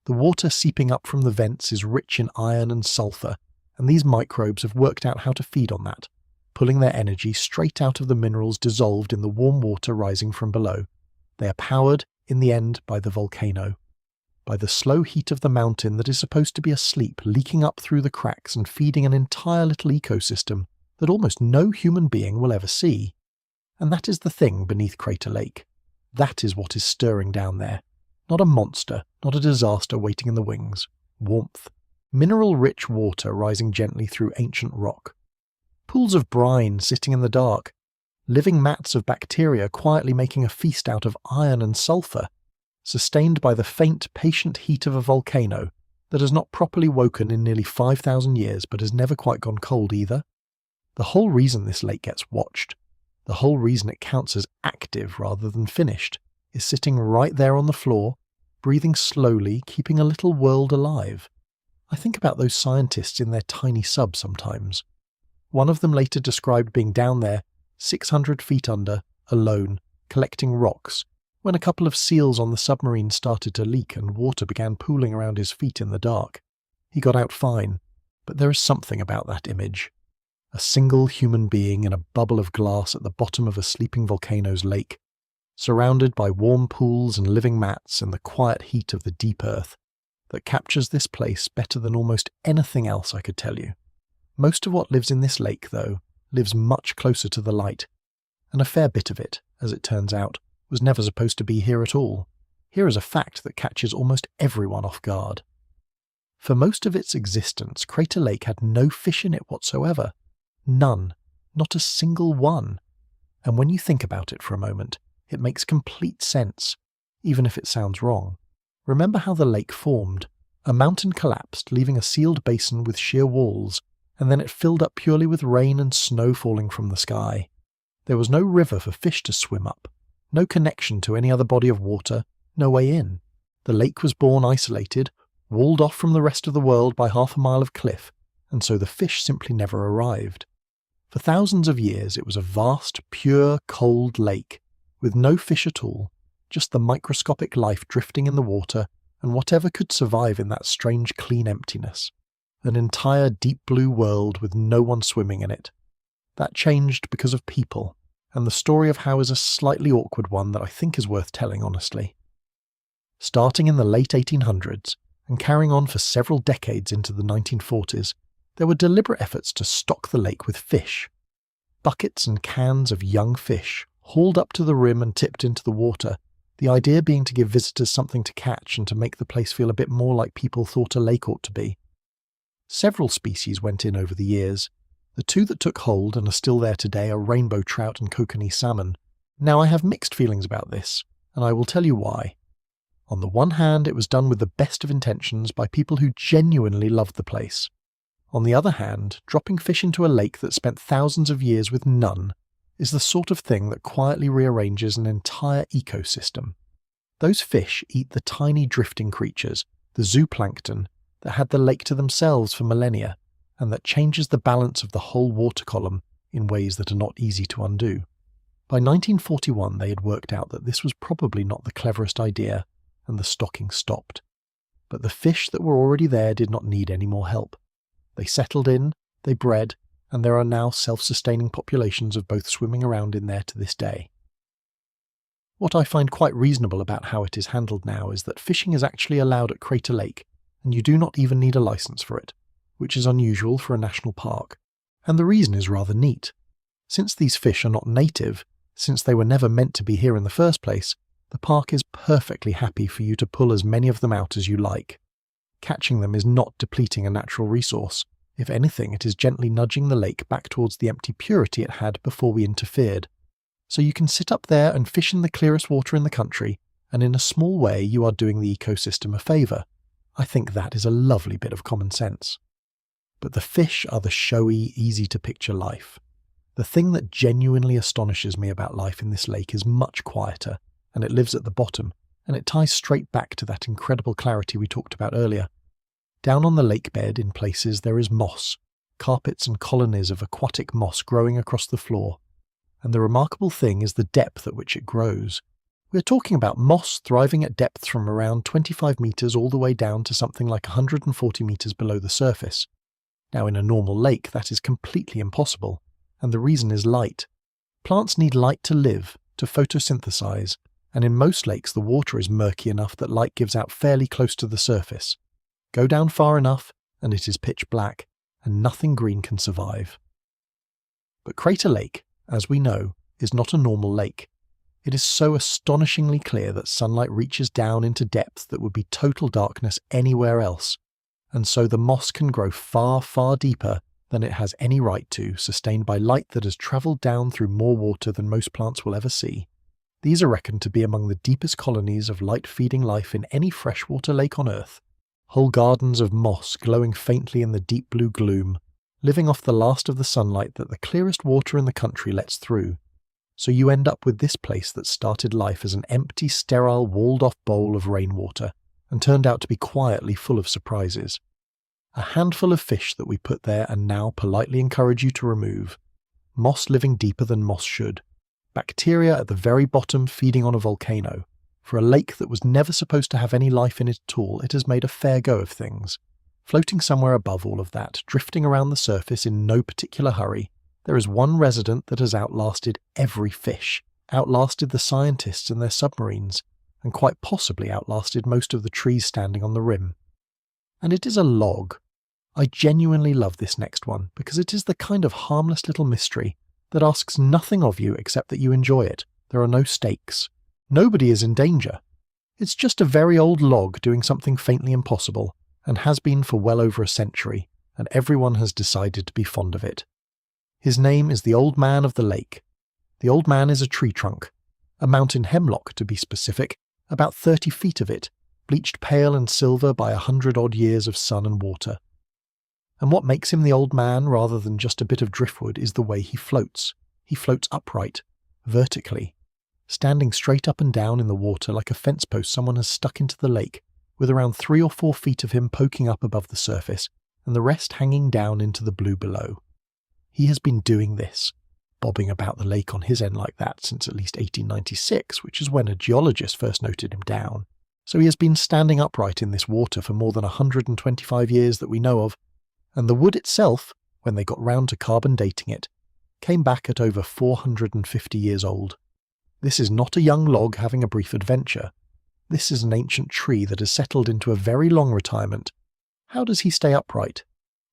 The water seeping up from the vents is rich in iron and sulfur, and these microbes have worked out how to feed on that, pulling their energy straight out of the minerals dissolved in the warm water rising from below. They are powered, in the end, by the volcano, by the slow heat of the mountain that is supposed to be asleep, leaking up through the cracks and feeding an entire little ecosystem that almost no human being will ever see. And that is the thing beneath Crater Lake. That is what is stirring down there. Not a monster, not a disaster waiting in the wings. Warmth. Mineral-rich water rising gently through ancient rock. Pools of brine sitting in the dark. Living mats of bacteria quietly making a feast out of iron and sulfur, sustained by the faint, patient heat of a volcano that has not properly woken in nearly 5,000 years but has never quite gone cold either. The whole reason this lake gets watched, the whole reason it counts as active rather than finished, is sitting right there on the floor, breathing slowly, keeping a little world alive. I think about those scientists in their tiny sub sometimes. One of them later described being down there, 600 feet under, alone, collecting rocks, when a couple of seals on the submarine started to leak and water began pooling around his feet in the dark. He got out fine, but there is something about that image. A single human being in a bubble of glass at the bottom of a sleeping volcano's lake, surrounded by warm pools and living mats and the quiet heat of the deep earth, that captures this place better than almost anything else I could tell you. Most of what lives in this lake, though, lives much closer to the light, and a fair bit of it, as it turns out, was never supposed to be here at all. Here is a fact that catches almost everyone off guard. For most of its existence, Crater Lake had no fish in it whatsoever. None. Not a single one. And when you think about it for a moment, it makes complete sense, even if it sounds wrong. Remember how the lake formed. A mountain collapsed, leaving a sealed basin with sheer walls, and then it filled up purely with rain and snow falling from the sky. There was no river for fish to swim up, no connection to any other body of water, no way in. The lake was born isolated, walled off from the rest of the world by half a mile of cliff, and so the fish simply never arrived. For thousands of years it was a vast, pure, cold lake, with no fish at all, just the microscopic life drifting in the water and whatever could survive in that strange clean emptiness. An entire deep blue world with no one swimming in it. That changed because of people, and the story of how is a slightly awkward one that I think is worth telling honestly. Starting in the late 1800s, and carrying on for several decades into the 1940s, there were deliberate efforts to stock the lake with fish. Buckets and cans of young fish, hauled up to the rim and tipped into the water, the idea being to give visitors something to catch and to make the place feel a bit more like people thought a lake ought to be. Several species went in over the years. The two that took hold and are still there today are rainbow trout and kokanee salmon. Now I have mixed feelings about this, and I will tell you why. On the one hand, it was done with the best of intentions by people who genuinely loved the place. On the other hand, dropping fish into a lake that spent thousands of years with none is the sort of thing that quietly rearranges an entire ecosystem. Those fish eat the tiny drifting creatures, the zooplankton, that had the lake to themselves for millennia, and that changes the balance of the whole water column in ways that are not easy to undo. By 1941 they had worked out that this was probably not the cleverest idea, and the stocking stopped. But the fish that were already there did not need any more help. They settled in, they bred, and there are now self-sustaining populations of both swimming around in there to this day. What I find quite reasonable about how it is handled now is that fishing is actually allowed at Crater Lake, and you do not even need a license for it, which is unusual for a national park. And the reason is rather neat. Since these fish are not native, since they were never meant to be here in the first place, the park is perfectly happy for you to pull as many of them out as you like. Catching them is not depleting a natural resource. If anything, it is gently nudging the lake back towards the empty purity it had before we interfered. So you can sit up there and fish in the clearest water in the country, and in a small way you are doing the ecosystem a favour. I think that is a lovely bit of common sense. But the fish are the showy, easy-to-picture life. The thing that genuinely astonishes me about life in this lake is much quieter, and it lives at the bottom, and it ties straight back to that incredible clarity we talked about earlier. Down on the lake bed, in places, there is moss, carpets and colonies of aquatic moss growing across the floor, and the remarkable thing is the depth at which it grows. We are talking about moss thriving at depths from around 25 metres all the way down to something like 140 metres below the surface. Now in a normal lake that is completely impossible, and the reason is light. Plants need light to live, to photosynthesize, and in most lakes the water is murky enough that light gives out fairly close to the surface. Go down far enough and it is pitch black, and nothing green can survive. But Crater Lake, as we know, is not a normal lake. It is so astonishingly clear that sunlight reaches down into depths that would be total darkness anywhere else, and so the moss can grow far, far deeper than it has any right to, sustained by light that has travelled down through more water than most plants will ever see. These are reckoned to be among the deepest colonies of light-feeding life in any freshwater lake on Earth. Whole gardens of moss glowing faintly in the deep blue gloom, living off the last of the sunlight that the clearest water in the country lets through. So you end up with this place that started life as an empty, sterile, walled-off bowl of rainwater, and turned out to be quietly full of surprises. A handful of fish that we put there and now politely encourage you to remove. Moss living deeper than moss should. Bacteria at the very bottom feeding on a volcano. For a lake that was never supposed to have any life in it at all, it has made a fair go of things. Floating somewhere above all of that, drifting around the surface in no particular hurry, there is one resident that has outlasted every fish, outlasted the scientists and their submarines, and quite possibly outlasted most of the trees standing on the rim. And it is a log. I genuinely love this next one, because it is the kind of harmless little mystery that asks nothing of you except that you enjoy it. There are no stakes. Nobody is in danger. It's just a very old log doing something faintly impossible, and has been for well over a century, and everyone has decided to be fond of it. His name is the Old Man of the Lake. The Old Man is a tree trunk, a mountain hemlock to be specific, about 30 feet of it, bleached pale and silver by 100-odd years of sun and water. And what makes him the Old Man rather than just a bit of driftwood is the way he floats. He floats upright, vertically, standing straight up and down in the water like a fence post someone has stuck into the lake, with around 3 or 4 feet of him poking up above the surface, and the rest hanging down into the blue below. He has been doing this, bobbing about the lake on his end like that since at least 1896, which is when a geologist first noted him down. So he has been standing upright in this water for more than 125 years that we know of, and the wood itself, when they got round to carbon dating it, came back at over 450 years old. This is not a young log having a brief adventure. This is an ancient tree that has settled into a very long retirement. How does he stay upright?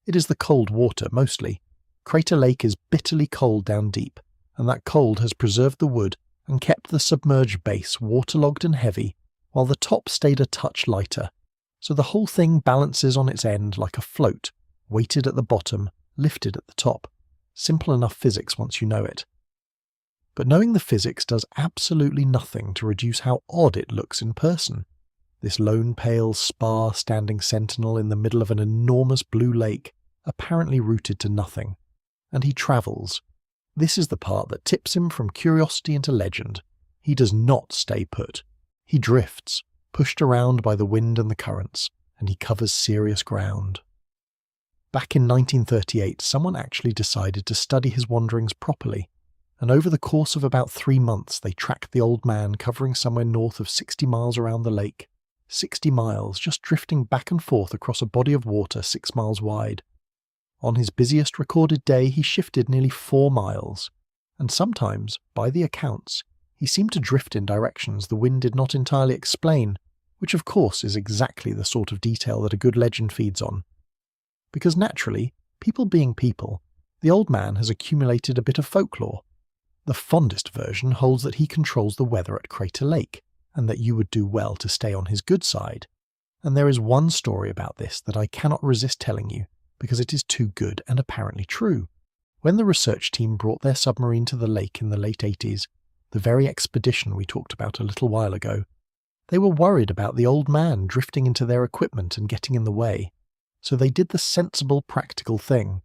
It is the cold water, mostly. Crater Lake is bitterly cold down deep, and that cold has preserved the wood and kept the submerged base waterlogged and heavy, while the top stayed a touch lighter. So the whole thing balances on its end like a float, weighted at the bottom, lifted at the top. Simple enough physics once you know it. But knowing the physics does absolutely nothing to reduce how odd it looks in person. This lone pale spar standing sentinel in the middle of an enormous blue lake, apparently rooted to nothing. And he travels. This is the part that tips him from curiosity into legend. He does not stay put. He drifts, pushed around by the wind and the currents, and he covers serious ground. Back in 1938, someone actually decided to study his wanderings properly, and over the course of about 3 months they tracked the Old Man covering somewhere north of 60 miles around the lake. 60 miles, just drifting back and forth across a body of water 6 miles wide. On his busiest recorded day he shifted nearly 4 miles, and sometimes, by the accounts, he seemed to drift in directions the wind did not entirely explain, which of course is exactly the sort of detail that a good legend feeds on. Because naturally, people being people, the Old Man has accumulated a bit of folklore. The fondest version holds that he controls the weather at Crater Lake, and that you would do well to stay on his good side. And there is one story about this that I cannot resist telling you, because it is too good and apparently true. When the research team brought their submarine to the lake in the late 80s, the very expedition we talked about a little while ago, they were worried about the Old Man drifting into their equipment and getting in the way. So they did the sensible, practical thing.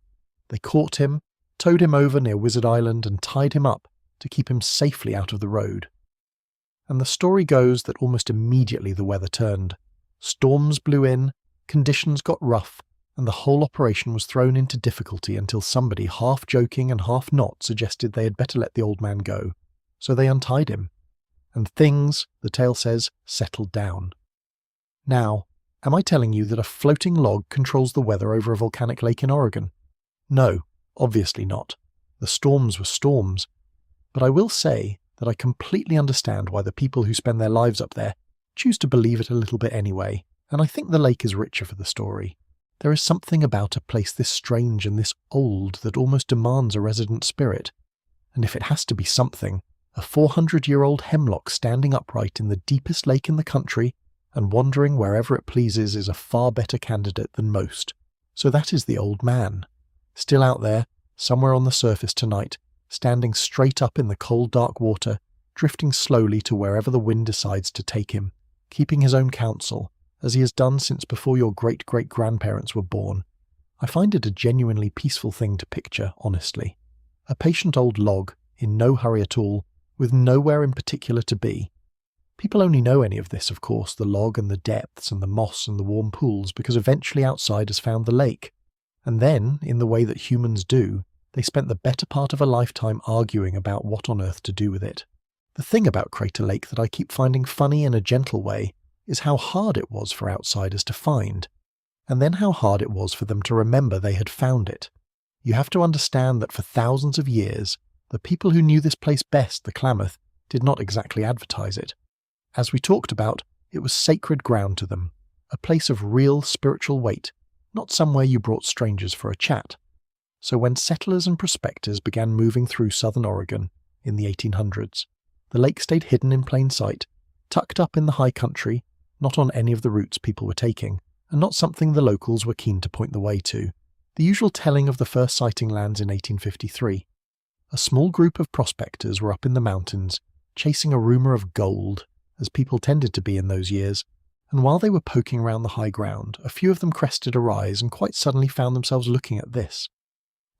They caught him, towed him over near Wizard Island and tied him up to keep him safely out of the road. And the story goes that almost immediately the weather turned. Storms blew in, conditions got rough, and the whole operation was thrown into difficulty until somebody, half joking and half not, suggested they had better let the Old Man go. So they untied him. And things, the tale says, settled down. Now, am I telling you that a floating log controls the weather over a volcanic lake in Oregon? No, obviously not. The storms were storms. But I will say that I completely understand why the people who spend their lives up there choose to believe it a little bit anyway, and I think the lake is richer for the story. There is something about a place this strange and this old that almost demands a resident spirit. And if it has to be something, a 400-year-old hemlock standing upright in the deepest lake in the country and wandering wherever it pleases is a far better candidate than most. So that is the old man, still out there, somewhere on the surface tonight, standing straight up in the cold dark water, drifting slowly to wherever the wind decides to take him, keeping his own counsel, as he has done since before your great-great-grandparents were born. I find it a genuinely peaceful thing to picture, honestly. A patient old log, in no hurry at all, with nowhere in particular to be. People only know any of this, of course, the log and the depths and the moss and the warm pools, because eventually outsiders found the lake. And then, in the way that humans do, they spent the better part of a lifetime arguing about what on earth to do with it. The thing about Crater Lake that I keep finding funny in a gentle way is how hard it was for outsiders to find, and then how hard it was for them to remember they had found it. You have to understand that for thousands of years, the people who knew this place best, the Klamath, did not exactly advertise it. As we talked about, it was sacred ground to them, a place of real spiritual weight, not somewhere you brought strangers for a chat. So when settlers and prospectors began moving through southern Oregon in the 1800s, the lake stayed hidden in plain sight, tucked up in the high country, not on any of the routes people were taking, and not something the locals were keen to point the way to. The usual telling of the first sighting lands in 1853. A small group of prospectors were up in the mountains, chasing a rumour of gold, as people tended to be in those years, and while they were poking around the high ground, a few of them crested a rise and quite suddenly found themselves looking at this.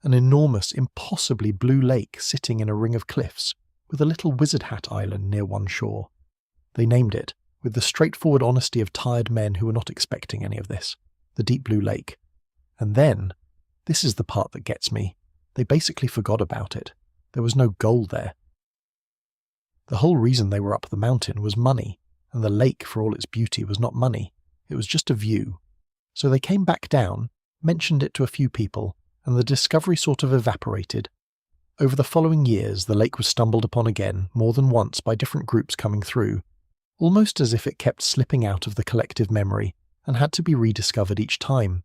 An enormous, impossibly blue lake sitting in a ring of cliffs, with a little wizard hat island near one shore. They named it, with the straightforward honesty of tired men who were not expecting any of this, the Deep Blue Lake. And then, this is the part that gets me, they basically forgot about it. There was no gold there. The whole reason they were up the mountain was money, and the lake, for all its beauty, was not money. It was just a view. So they came back down, mentioned it to a few people, and the discovery sort of evaporated. Over the following years, the lake was stumbled upon again, more than once, by different groups coming through, almost as if it kept slipping out of the collective memory and had to be rediscovered each time.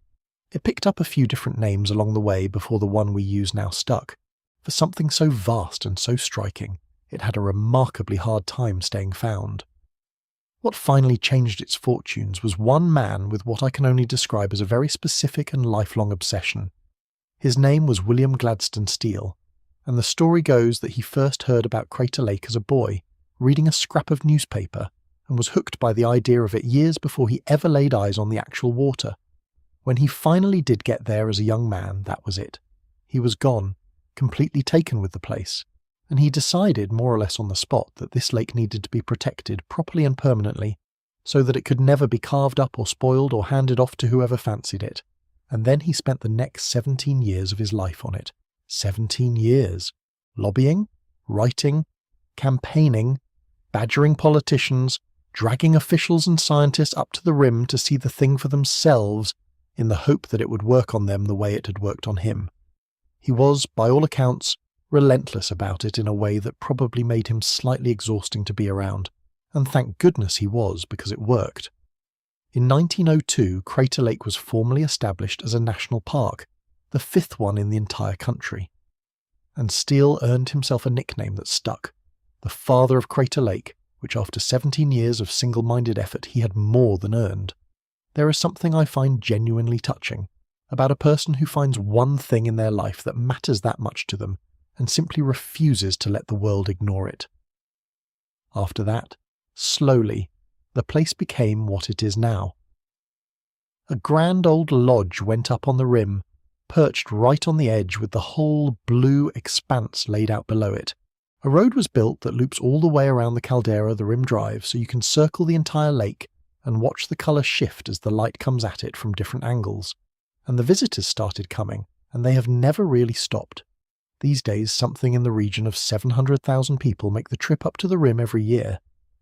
It picked up a few different names along the way before the one we use now stuck. For something so vast and so striking, it had a remarkably hard time staying found. What finally changed its fortunes was one man with what I can only describe as a very specific and lifelong obsession. His name was William Gladstone Steele, and the story goes that he first heard about Crater Lake as a boy, reading a scrap of newspaper, and was hooked by the idea of it years before he ever laid eyes on the actual water. When he finally did get there as a young man, that was it. He was gone, completely taken with the place, and he decided more or less on the spot that this lake needed to be protected properly and permanently, so that it could never be carved up or spoiled or handed off to whoever fancied it. And then he spent the next 17 years of his life on it. 17 years. Lobbying, writing, campaigning, badgering politicians, dragging officials and scientists up to the rim to see the thing for themselves in the hope that it would work on them the way it had worked on him. He was, by all accounts, relentless about it in a way that probably made him slightly exhausting to be around, and thank goodness he was, because it worked. In 1902, Crater Lake was formally established as a national park, the 5th one in the entire country. And Steele earned himself a nickname that stuck, the Father of Crater Lake, which after 17 years of single-minded effort he had more than earned. There is something I find genuinely touching about a person who finds one thing in their life that matters that much to them and simply refuses to let the world ignore it. After that, slowly, the place became what it is now. A grand old lodge went up on the rim, perched right on the edge with the whole blue expanse laid out below it. A road was built that loops all the way around the caldera the rim drive so you can circle the entire lake and watch the colour shift as the light comes at it from different angles. And the visitors started coming, and they have never really stopped. These days, something in the region of 700,000 people make the trip up to the rim every year,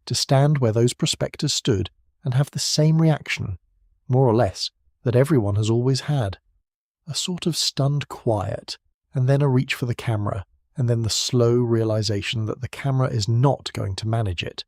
to stand where those prospectors stood and have the same reaction, more or less, that everyone has always had. A sort of stunned quiet, and then a reach for the camera, and then the slow realization that the camera is not going to manage it.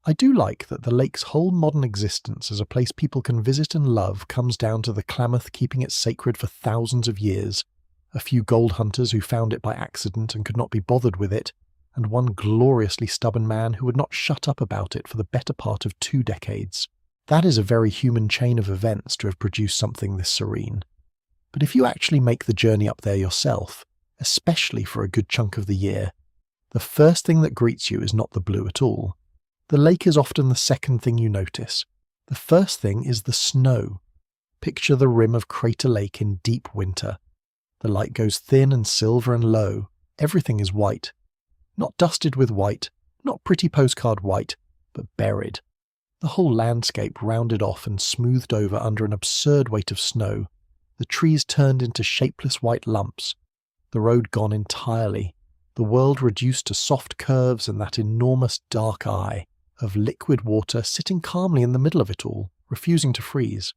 I do like that the lake's whole modern existence as a place people can visit and love comes down to the Klamath keeping it sacred for thousands of years, a few gold hunters who found it by accident and could not be bothered with it, and one gloriously stubborn man who would not shut up about it for the better part of 2 decades. That is a very human chain of events to have produced something this serene. But if you actually make the journey up there yourself, especially for a good chunk of the year, the first thing that greets you is not the blue at all. The lake is often the second thing you notice. The first thing is the snow. Picture the rim of Crater Lake in deep winter. The light goes thin and silver and low. Everything is white. Not dusted with white, not pretty postcard white, but buried. The whole landscape rounded off and smoothed over under an absurd weight of snow. The trees turned into shapeless white lumps. The road gone entirely. The world reduced to soft curves and that enormous dark eye of liquid water sitting calmly in the middle of it all, refusing to freeze.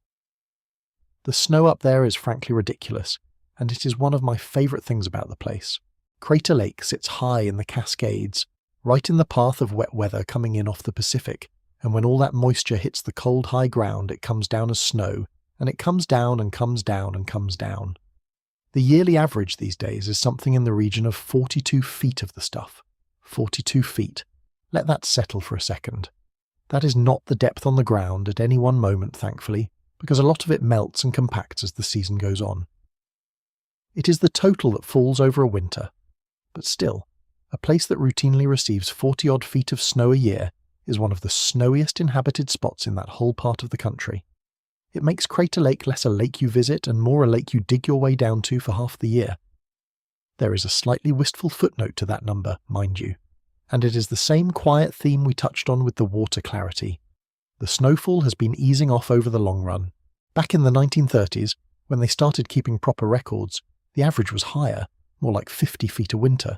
The snow up there is frankly ridiculous, and it is one of my favourite things about the place. Crater Lake sits high in the Cascades, right in the path of wet weather coming in off the Pacific, and when all that moisture hits the cold high ground it comes down as snow, and it comes down and comes down and comes down. The yearly average these days is something in the region of 42 feet of the stuff. 42 feet. Let that settle for a second. That is not the depth on the ground at any one moment, thankfully, because a lot of it melts and compacts as the season goes on. It is the total that falls over a winter. But still, a place that routinely receives 40-odd feet of snow a year is one of the snowiest inhabited spots in that whole part of the country. It makes Crater Lake less a lake you visit and more a lake you dig your way down to for half the year. There is a slightly wistful footnote to that number, mind you, and it is the same quiet theme we touched on with the water clarity. The snowfall has been easing off over the long run. Back in the 1930s, when they started keeping proper records, the average was higher, more like 50 feet a winter.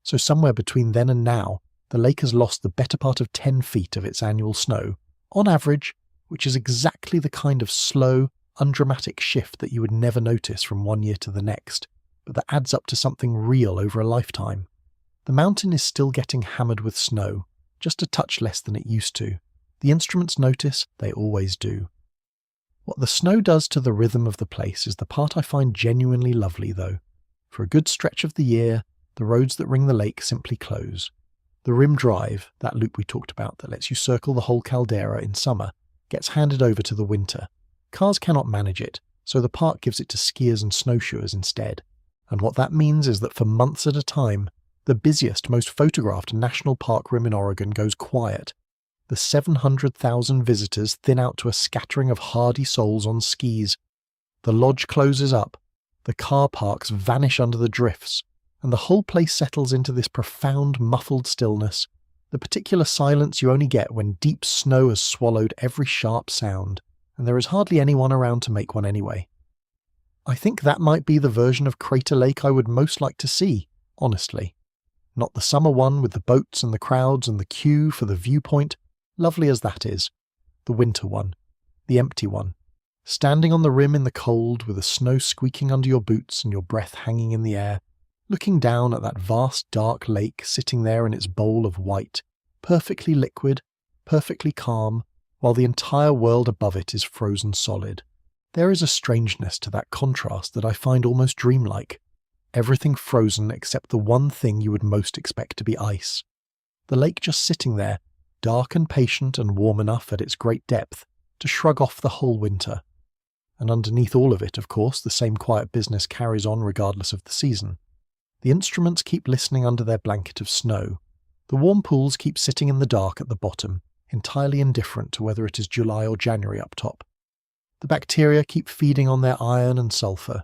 So somewhere between then and now, the lake has lost the better part of 10 feet of its annual snow, on average, which is exactly the kind of slow, undramatic shift that you would never notice from one year to the next, but that adds up to something real over a lifetime. The mountain is still getting hammered with snow, just a touch less than it used to. The instruments notice, they always do. What the snow does to the rhythm of the place is the part I find genuinely lovely, though. For a good stretch of the year, the roads that ring the lake simply close. The Rim Drive, that loop we talked about that lets you circle the whole caldera in summer, gets handed over to the winter. Cars cannot manage it, so the park gives it to skiers and snowshoers instead. And what that means is that for months at a time, the busiest, most photographed national park rim in Oregon goes quiet. The 700,000 visitors thin out to a scattering of hardy souls on skis. The lodge closes up, the car parks vanish under the drifts, and the whole place settles into this profound, muffled stillness, the particular silence you only get when deep snow has swallowed every sharp sound, and there is hardly anyone around to make one anyway. I think that might be the version of Crater Lake I would most like to see, honestly. Not the summer one with the boats and the crowds and the queue for the viewpoint, lovely as that is. The winter one. The empty one. Standing on the rim in the cold with the snow squeaking under your boots and your breath hanging in the air, looking down at that vast dark lake sitting there in its bowl of white, perfectly liquid, perfectly calm, while the entire world above it is frozen solid. There is a strangeness to that contrast that I find almost dreamlike. Everything frozen except the one thing you would most expect to be ice. The lake just sitting there, dark and patient and warm enough at its great depth to shrug off the whole winter. And underneath all of it, of course, the same quiet business carries on regardless of the season. The instruments keep listening under their blanket of snow. The warm pools keep sitting in the dark at the bottom, entirely indifferent to whether it is July or January up top. The bacteria keep feeding on their iron and sulphur.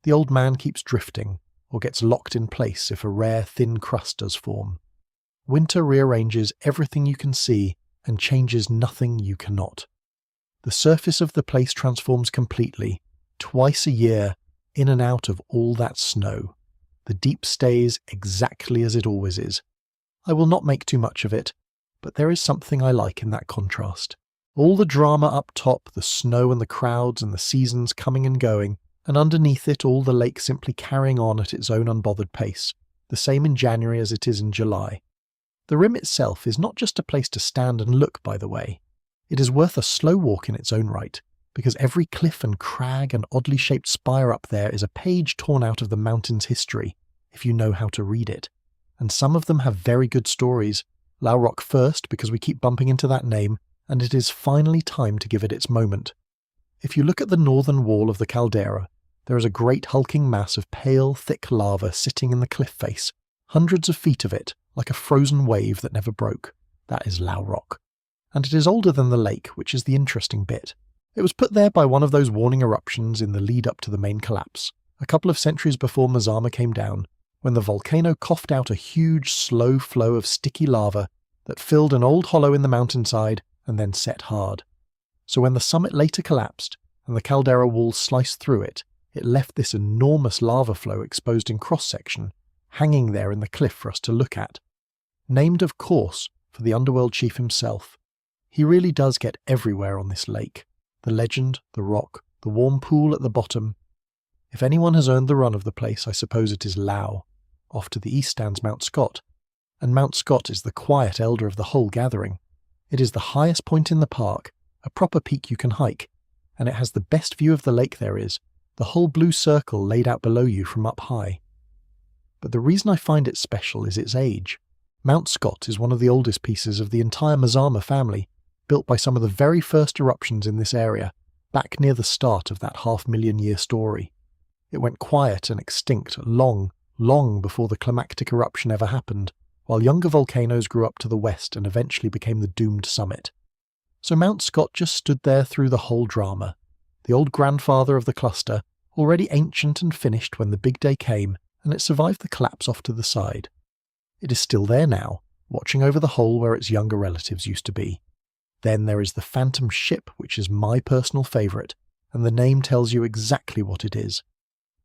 The old man keeps drifting, or gets locked in place if a rare thin crust does form. Winter rearranges everything you can see and changes nothing you cannot. The surface of the place transforms completely, twice a year, in and out of all that snow. The deep stays exactly as it always is. I will not make too much of it, but there is something I like in that contrast. All the drama up top, the snow and the crowds and the seasons coming and going, and underneath it all the lake simply carrying on at its own unbothered pace, the same in January as it is in July. The rim itself is not just a place to stand and look, by the way. It is worth a slow walk in its own right, because every cliff and crag and oddly shaped spire up there is a page torn out of the mountain's history, if you know how to read it. And some of them have very good stories. Llao Rock first, because we keep bumping into that name, and it is finally time to give it its moment. If you look at the northern wall of the caldera, there is a great hulking mass of pale, thick lava sitting in the cliff face, hundreds of feet of it, like a frozen wave that never broke. That is Llao Rock. And it is older than the lake, which is the interesting bit. It was put there by one of those warning eruptions in the lead up to the main collapse, a couple of centuries before Mazama came down, when the volcano coughed out a huge, slow flow of sticky lava that filled an old hollow in the mountainside and then set hard. So when the summit later collapsed and the caldera wall sliced through it, it left this enormous lava flow exposed in cross-section, hanging there in the cliff for us to look at. Named, of course, for the underworld chief himself. He really does get everywhere on this lake. The legend, the rock, the warm pool at the bottom. If anyone has earned the run of the place, I suppose it is Llao. Off to the east stands Mount Scott, and Mount Scott is the quiet elder of the whole gathering. It is the highest point in the park, a proper peak you can hike, and it has the best view of the lake there is, the whole blue circle laid out below you from up high. But the reason I find it special is its age. Mount Scott is one of the oldest pieces of the entire Mazama family, built by some of the very first eruptions in this area, back near the start of that 500,000-year story. It went quiet and extinct long before the climactic eruption ever happened, while younger volcanoes grew up to the west and eventually became the doomed summit. So Mount Scott just stood there through the whole drama, the old grandfather of the cluster, already ancient and finished when the big day came, and it survived the collapse off to the side. It is still there now, watching over the hole where its younger relatives used to be. Then there is the Phantom Ship, which is my personal favourite, and the name tells you exactly what it is.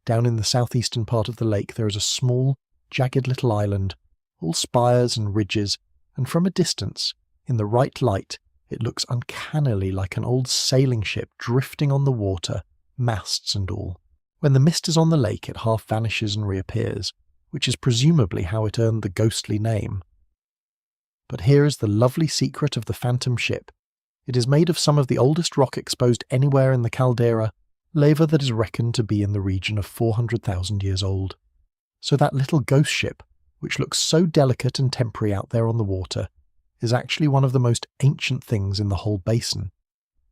Down in the southeastern part of the lake there is a small, jagged little island, all spires and ridges, and from a distance, in the right light, it looks uncannily like an old sailing ship drifting on the water, masts and all. When the mist is on the lake, it half vanishes and reappears, which is presumably how it earned the ghostly name. But here is the lovely secret of the Phantom Ship. It is made of some of the oldest rock exposed anywhere in the caldera, lava that is reckoned to be in the region of 400,000 years old. So that little ghost ship, which looks so delicate and temporary out there on the water, is actually one of the most ancient things in the whole basin.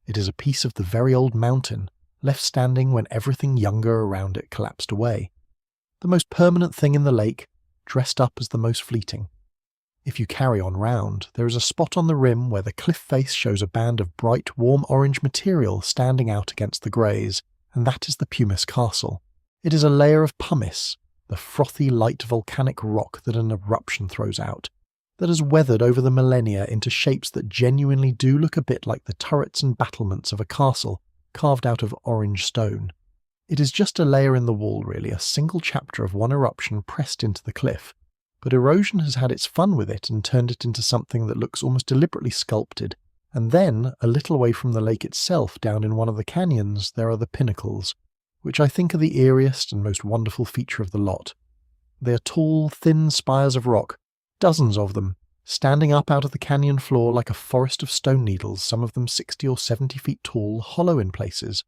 It is a piece of the very old mountain, left standing when everything younger around it collapsed away. The most permanent thing in the lake, dressed up as the most fleeting. If you carry on round, there is a spot on the rim where the cliff face shows a band of bright, warm orange material standing out against the greys, and that is the Pumice Castle. It is a layer of pumice, the frothy, light volcanic rock that an eruption throws out, that has weathered over the millennia into shapes that genuinely do look a bit like the turrets and battlements of a castle carved out of orange stone. It is just a layer in the wall, really, a single chapter of one eruption pressed into the cliff. But erosion has had its fun with it and turned it into something that looks almost deliberately sculpted. And then, a little away from the lake itself, down in one of the canyons, there are the pinnacles, which I think are the eeriest and most wonderful feature of the lot. They are tall, thin spires of rock, dozens of them, standing up out of the canyon floor like a forest of stone needles, some of them 60 or 70 feet tall, hollow in places.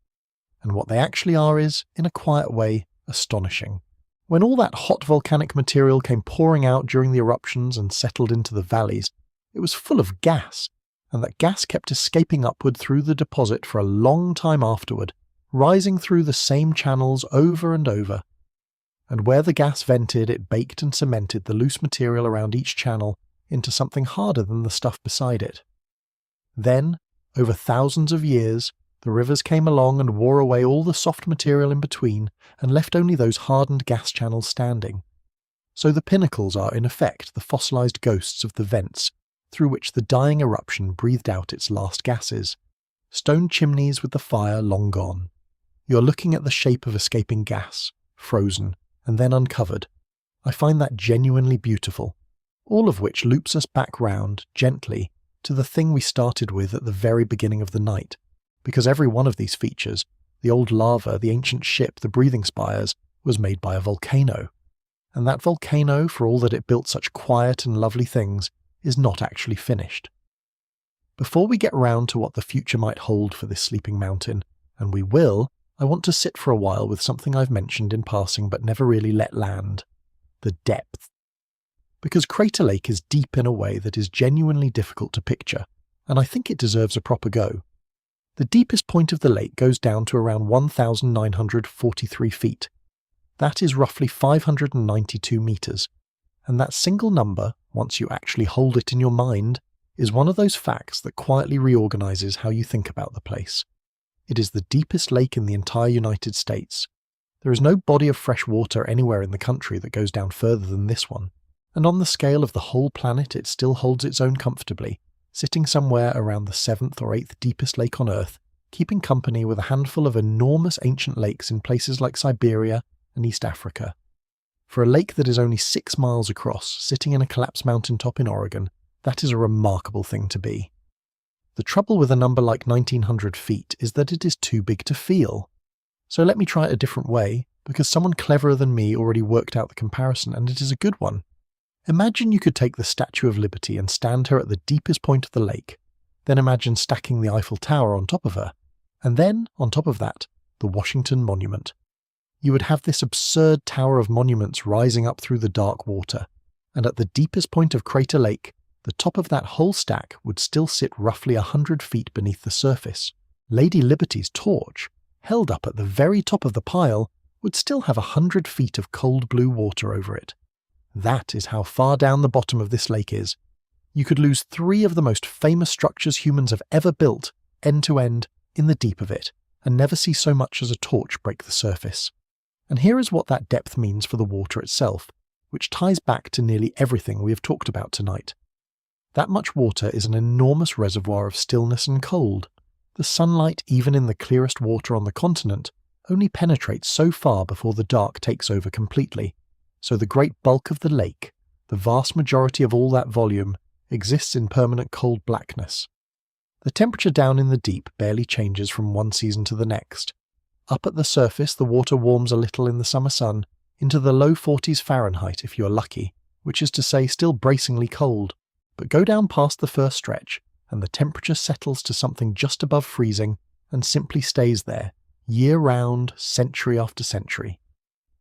And what they actually are is, in a quiet way, astonishing. When all that hot volcanic material came pouring out during the eruptions and settled into the valleys, it was full of gas, and that gas kept escaping upward through the deposit for a long time afterward, rising through the same channels over and over. And where the gas vented, it baked and cemented the loose material around each channel into something harder than the stuff beside it. Then, over thousands of years, the rivers came along and wore away all the soft material in between and left only those hardened gas channels standing. So the pinnacles are in effect the fossilized ghosts of the vents through which the dying eruption breathed out its last gases. Stone chimneys with the fire long gone. You're looking at the shape of escaping gas, frozen, and then uncovered. I find that genuinely beautiful, all of which loops us back round, gently, to the thing we started with at the very beginning of the night. Because every one of these features, the old lava, the ancient ship, the breathing spires, was made by a volcano. And that volcano, for all that it built such quiet and lovely things, is not actually finished. Before we get round to what the future might hold for this sleeping mountain, and we will, I want to sit for a while with something I've mentioned in passing but never really let land: the depth. Because Crater Lake is deep in a way that is genuinely difficult to picture, and I think it deserves a proper go. The deepest point of the lake goes down to around 1,943 feet. That is roughly 592 metres, and that single number, once you actually hold it in your mind, is one of those facts that quietly reorganises how you think about the place. It is the deepest lake in the entire United States. There is no body of fresh water anywhere in the country that goes down further than this one, and on the scale of the whole planet it still holds its own comfortably, sitting somewhere around the 7th or 8th deepest lake on Earth, keeping company with a handful of enormous ancient lakes in places like Siberia and East Africa. For a lake that is only 6 miles across, sitting in a collapsed mountaintop in Oregon, that is a remarkable thing to be. The trouble with a number like 1900 feet is that it is too big to feel. So let me try it a different way, because someone cleverer than me already worked out the comparison, and it is a good one. Imagine you could take the Statue of Liberty and stand her at the deepest point of the lake, then imagine stacking the Eiffel Tower on top of her, and then, on top of that, the Washington Monument. You would have this absurd tower of monuments rising up through the dark water, and at the deepest point of Crater Lake, the top of that whole stack would still sit roughly 100 feet beneath the surface. Lady Liberty's torch, held up at the very top of the pile, would still have 100 feet of cold blue water over it. That is how far down the bottom of this lake is. You could lose 3 of the most famous structures humans have ever built, end to end, in the deep of it, and never see so much as a torch break the surface. And here is what that depth means for the water itself, which ties back to nearly everything we have talked about tonight. That much water is an enormous reservoir of stillness and cold. The sunlight, even in the clearest water on the continent, only penetrates so far before the dark takes over completely. So the great bulk of the lake, the vast majority of all that volume, exists in permanent cold blackness. The temperature down in the deep barely changes from one season to the next. Up at the surface, the water warms a little in the summer sun, into the low 40s Fahrenheit if you are lucky, which is to say still bracingly cold. But go down past the first stretch, and the temperature settles to something just above freezing, and simply stays there, year-round, century after century.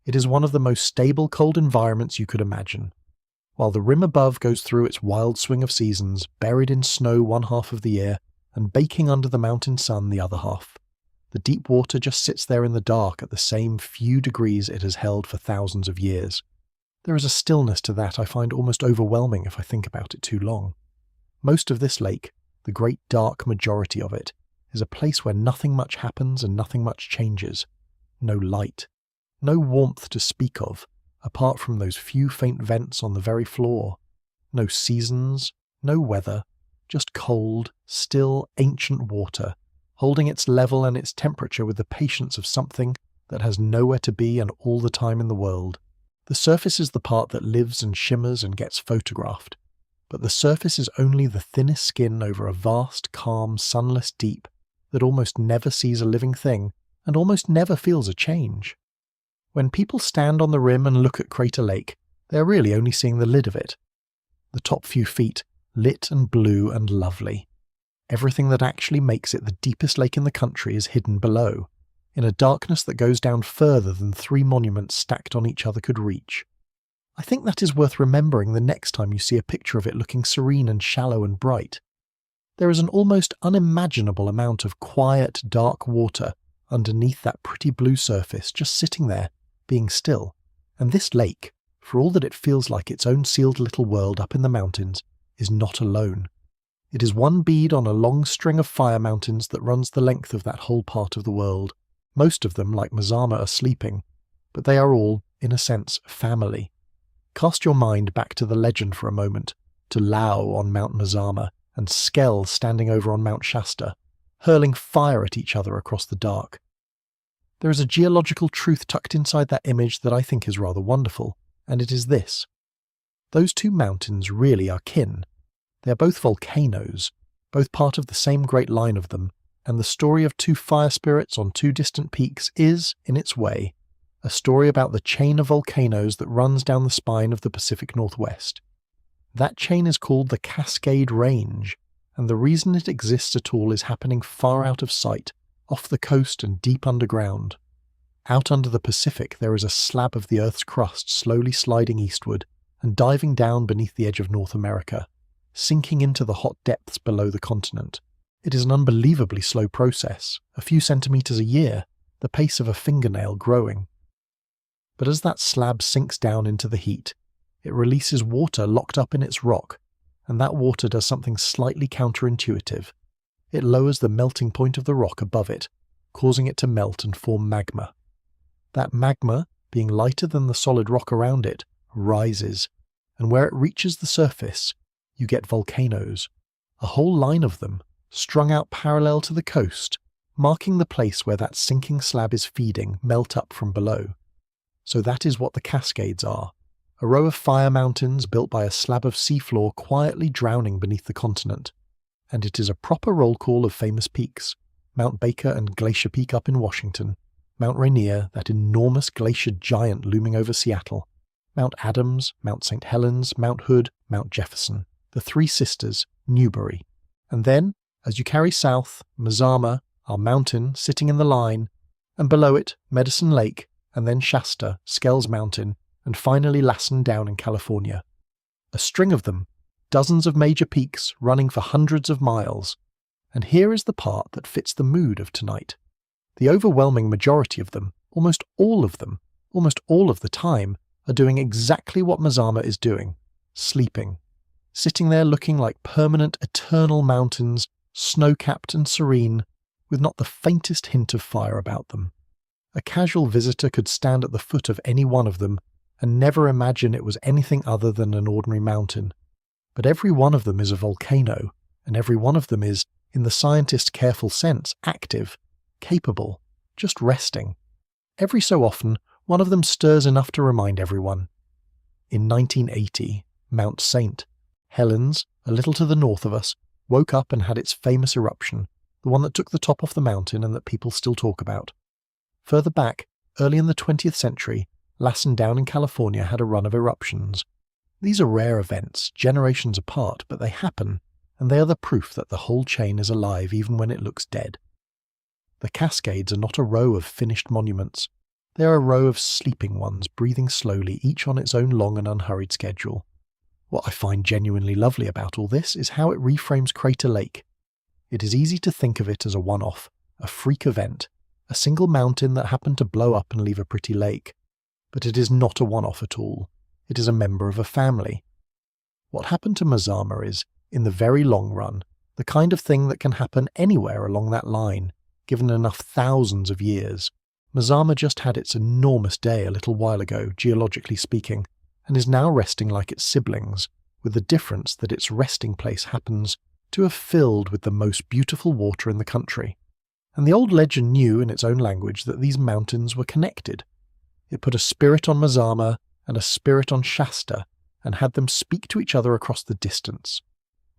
It is one of the most stable cold environments you could imagine. While the rim above goes through its wild swing of seasons, buried in snow one half of the year, and baking under the mountain sun the other half. The deep water just sits there in the dark at the same few degrees it has held for thousands of years. There is a stillness to that I find almost overwhelming if I think about it too long. Most of this lake, the great dark majority of it, is a place where nothing much happens and nothing much changes. No light. No warmth to speak of, apart from those few faint vents on the very floor. No seasons, no weather, just cold, still, ancient water, holding its level and its temperature with the patience of something that has nowhere to be and all the time in the world. The surface is the part that lives and shimmers and gets photographed, but the surface is only the thinnest skin over a vast, calm, sunless deep that almost never sees a living thing and almost never feels a change. When people stand on the rim and look at Crater Lake, they are really only seeing the lid of it. The top few feet, lit and blue and lovely. Everything that actually makes it the deepest lake in the country is hidden below, in a darkness that goes down further than 3 monuments stacked on each other could reach. I think that is worth remembering the next time you see a picture of it looking serene and shallow and bright. There is an almost unimaginable amount of quiet, dark water underneath that pretty blue surface, just sitting there, being still. And this lake, for all that it feels like its own sealed little world up in the mountains, is not alone. It is one bead on a long string of fire mountains that runs the length of that whole part of the world. Most of them, like Mazama, are sleeping, but they are all, in a sense, family. Cast your mind back to the legend for a moment, to Lao on Mount Mazama and Skell standing over on Mount Shasta, hurling fire at each other across the dark. There is a geological truth tucked inside that image that I think is rather wonderful, and it is this. Those 2 mountains really are kin. They are both volcanoes, both part of the same great line of them, and the story of 2 fire spirits on 2 distant peaks is, in its way, a story about the chain of volcanoes that runs down the spine of the Pacific Northwest. That chain is called the Cascade Range, and the reason it exists at all is happening far out of sight, off the coast and deep underground. Out under the Pacific there is a slab of the Earth's crust slowly sliding eastward and diving down beneath the edge of North America, sinking into the hot depths below the continent. It is an unbelievably slow process, a few centimetres a year, the pace of a fingernail growing. But as that slab sinks down into the heat, it releases water locked up in its rock, and that water does something slightly counterintuitive. It lowers the melting point of the rock above it, causing it to melt and form magma. That magma, being lighter than the solid rock around it, rises, and where it reaches the surface, you get volcanoes, a whole line of them, strung out parallel to the coast, marking the place where that sinking slab is feeding, melt up from below. So that is what the Cascades are, a row of fire mountains built by a slab of seafloor quietly drowning beneath the continent. And it is a proper roll call of famous peaks, Mount Baker and Glacier Peak up in Washington, Mount Rainier, that enormous glacier giant looming over Seattle, Mount Adams, Mount St. Helens, Mount Hood, Mount Jefferson, the Three Sisters, Newberry. And then, as you carry south, Mazama, our mountain sitting in the line, and below it, Medicine Lake, and then Shasta, Scales Mountain, and finally Lassen down in California. A string of them, dozens of major peaks running for hundreds of miles. And here is the part that fits the mood of tonight. The overwhelming majority of them, almost all of the time, are doing exactly what Mazama is doing, sleeping, sitting there looking like permanent eternal mountains, snow-capped and serene, with not the faintest hint of fire about them. A casual visitor could stand at the foot of any one of them and never imagine it was anything other than an ordinary mountain. But every one of them is a volcano, and every one of them is, in the scientist's careful sense, active, capable, just resting. Every so often, one of them stirs enough to remind everyone. In 1980, Mount St. Helens, a little to the north of us, woke up and had its famous eruption, the one that took the top off the mountain and that people still talk about. Further back, early in the 20th century, Lassen down in California had a run of eruptions. These are rare events, generations apart, but they happen, and they are the proof that the whole chain is alive even when it looks dead. The Cascades are not a row of finished monuments. They are a row of sleeping ones, breathing slowly, each on its own long and unhurried schedule. What I find genuinely lovely about all this is how it reframes Crater Lake. It is easy to think of it as a one-off, a freak event, a single mountain that happened to blow up and leave a pretty lake. But it is not a one-off at all. It is a member of a family. What happened to Mazama is, in the very long run, the kind of thing that can happen anywhere along that line, given enough thousands of years. Mazama just had its enormous day a little while ago, geologically speaking, and is now resting like its siblings, with the difference that its resting place happens to have filled with the most beautiful water in the country. And the old legend knew in its own language that these mountains were connected. It put a spirit on Mazama and a spirit on Shasta, and had them speak to each other across the distance,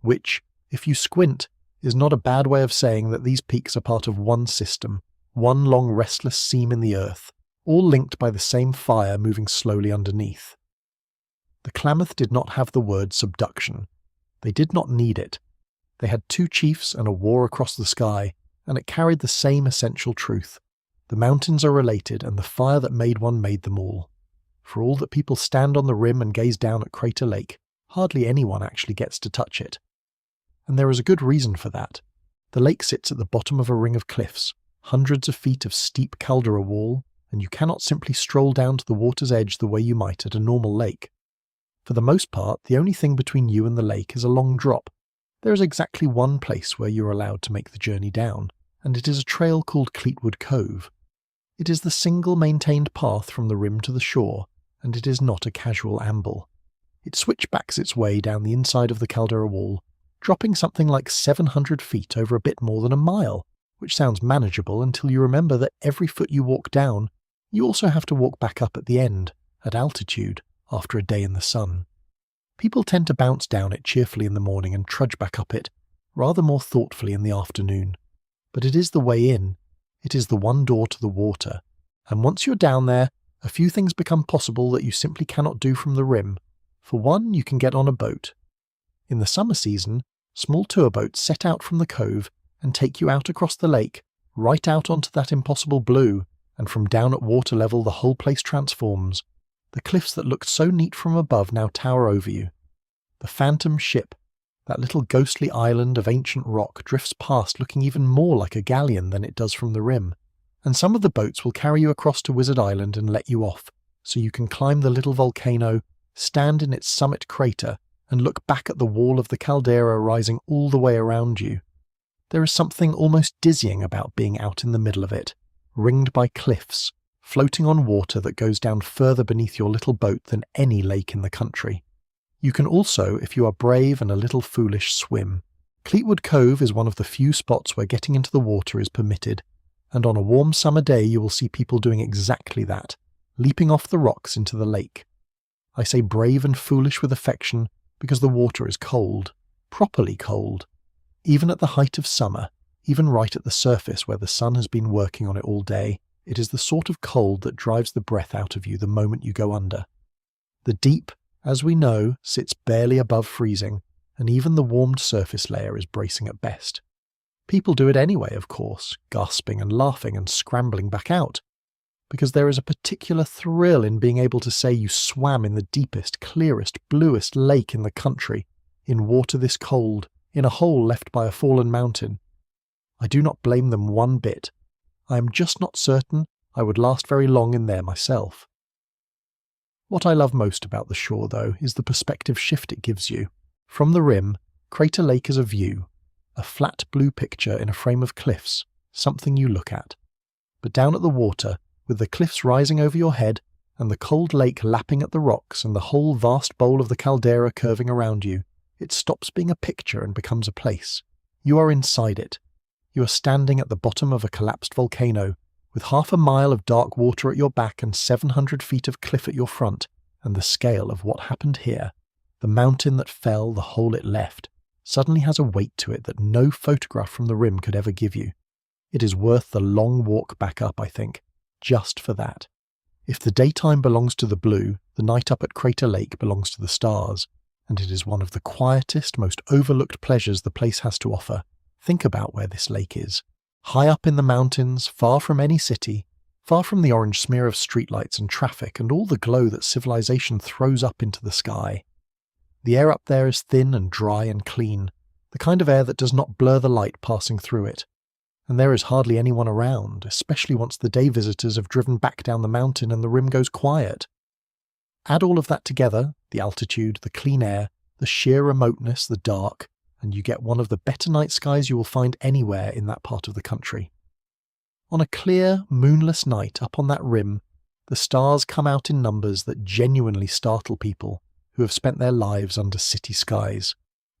which, if you squint, is not a bad way of saying that these peaks are part of one system, one long restless seam in the earth, all linked by the same fire moving slowly underneath. The Klamath did not have the word subduction. They did not need it. They had two chiefs and a war across the sky, and it carried the same essential truth. The mountains are related, and the fire that made one made them all. For all that people stand on the rim and gaze down at Crater Lake, hardly anyone actually gets to touch it. And there is a good reason for that. The lake sits at the bottom of a ring of cliffs, hundreds of feet of steep caldera wall, and you cannot simply stroll down to the water's edge the way you might at a normal lake. For the most part, the only thing between you and the lake is a long drop. There is exactly one place where you are allowed to make the journey down, and it is a trail called Cleetwood Cove. It is the single maintained path from the rim to the shore, and it is not a casual amble. It switchbacks its way down the inside of the caldera wall, dropping something like 700 feet over a bit more than a mile, which sounds manageable until you remember that every foot you walk down, you also have to walk back up at the end, at altitude, after a day in the sun. People tend to bounce down it cheerfully in the morning and trudge back up it, rather more thoughtfully in the afternoon. But it is the way in. It is the one door to the water, and once you're down there, a few things become possible that you simply cannot do from the rim. For one, you can get on a boat, In the summer season, small tour boats set out from the cove and take you out across the lake, right out onto that impossible blue, and from down at water level the whole place transforms. The cliffs that looked so neat from above now tower over you. The phantom ship, that little ghostly island of ancient rock, drifts past looking even more like a galleon than it does from the rim, and some of the boats will carry you across to Wizard Island and let you off, so you can climb the little volcano, stand in its summit crater, and look back at the wall of the caldera rising all the way around you. There is something almost dizzying about being out in the middle of it, ringed by cliffs, floating on water that goes down further beneath your little boat than any lake in the country. You can also, if you are brave and a little foolish, swim. Cleetwood Cove is one of the few spots where getting into the water is permitted, and on a warm summer day you will see people doing exactly that, leaping off the rocks into the lake. I say brave and foolish with affection because the water is cold, properly cold. Even at the height of summer, even right at the surface where the sun has been working on it all day, it is the sort of cold that drives the breath out of you the moment you go under. The deep, as we know, sits barely above freezing, and even the warmed surface layer is bracing at best. People do it anyway, of course, gasping and laughing and scrambling back out, because there is a particular thrill in being able to say you swam in the deepest, clearest, bluest lake in the country, in water this cold, in a hole left by a fallen mountain. I do not blame them one bit. I am just not certain I would last very long in there myself. What I love most about the shore, though, is the perspective shift it gives you. From the rim, Crater Lake is a view, a flat blue picture in a frame of cliffs, something you look at. But down at the water, with the cliffs rising over your head, and the cold lake lapping at the rocks and the whole vast bowl of the caldera curving around you, it stops being a picture and becomes a place. You are inside it. You are standing at the bottom of a collapsed volcano, with half a mile of dark water at your back and 700 feet of cliff at your front, and the scale of what happened here, the mountain that fell, the hole it left, suddenly has a weight to it that no photograph from the rim could ever give you. It is worth the long walk back up, I think, just for that. If the daytime belongs to the blue, the night up at Crater Lake belongs to the stars, and it is one of the quietest, most overlooked pleasures the place has to offer. Think about where this lake is. High up in the mountains, far from any city, far from the orange smear of streetlights and traffic and all the glow that civilization throws up into the sky. The air up there is thin and dry and clean, the kind of air that does not blur the light passing through it. And there is hardly anyone around, especially once the day visitors have driven back down the mountain and the rim goes quiet. Add all of that together, the altitude, the clean air, the sheer remoteness, the dark, and you get one of the better night skies you will find anywhere in that part of the country. On a clear, moonless night up on that rim, the stars come out in numbers that genuinely startle people who have spent their lives under city skies.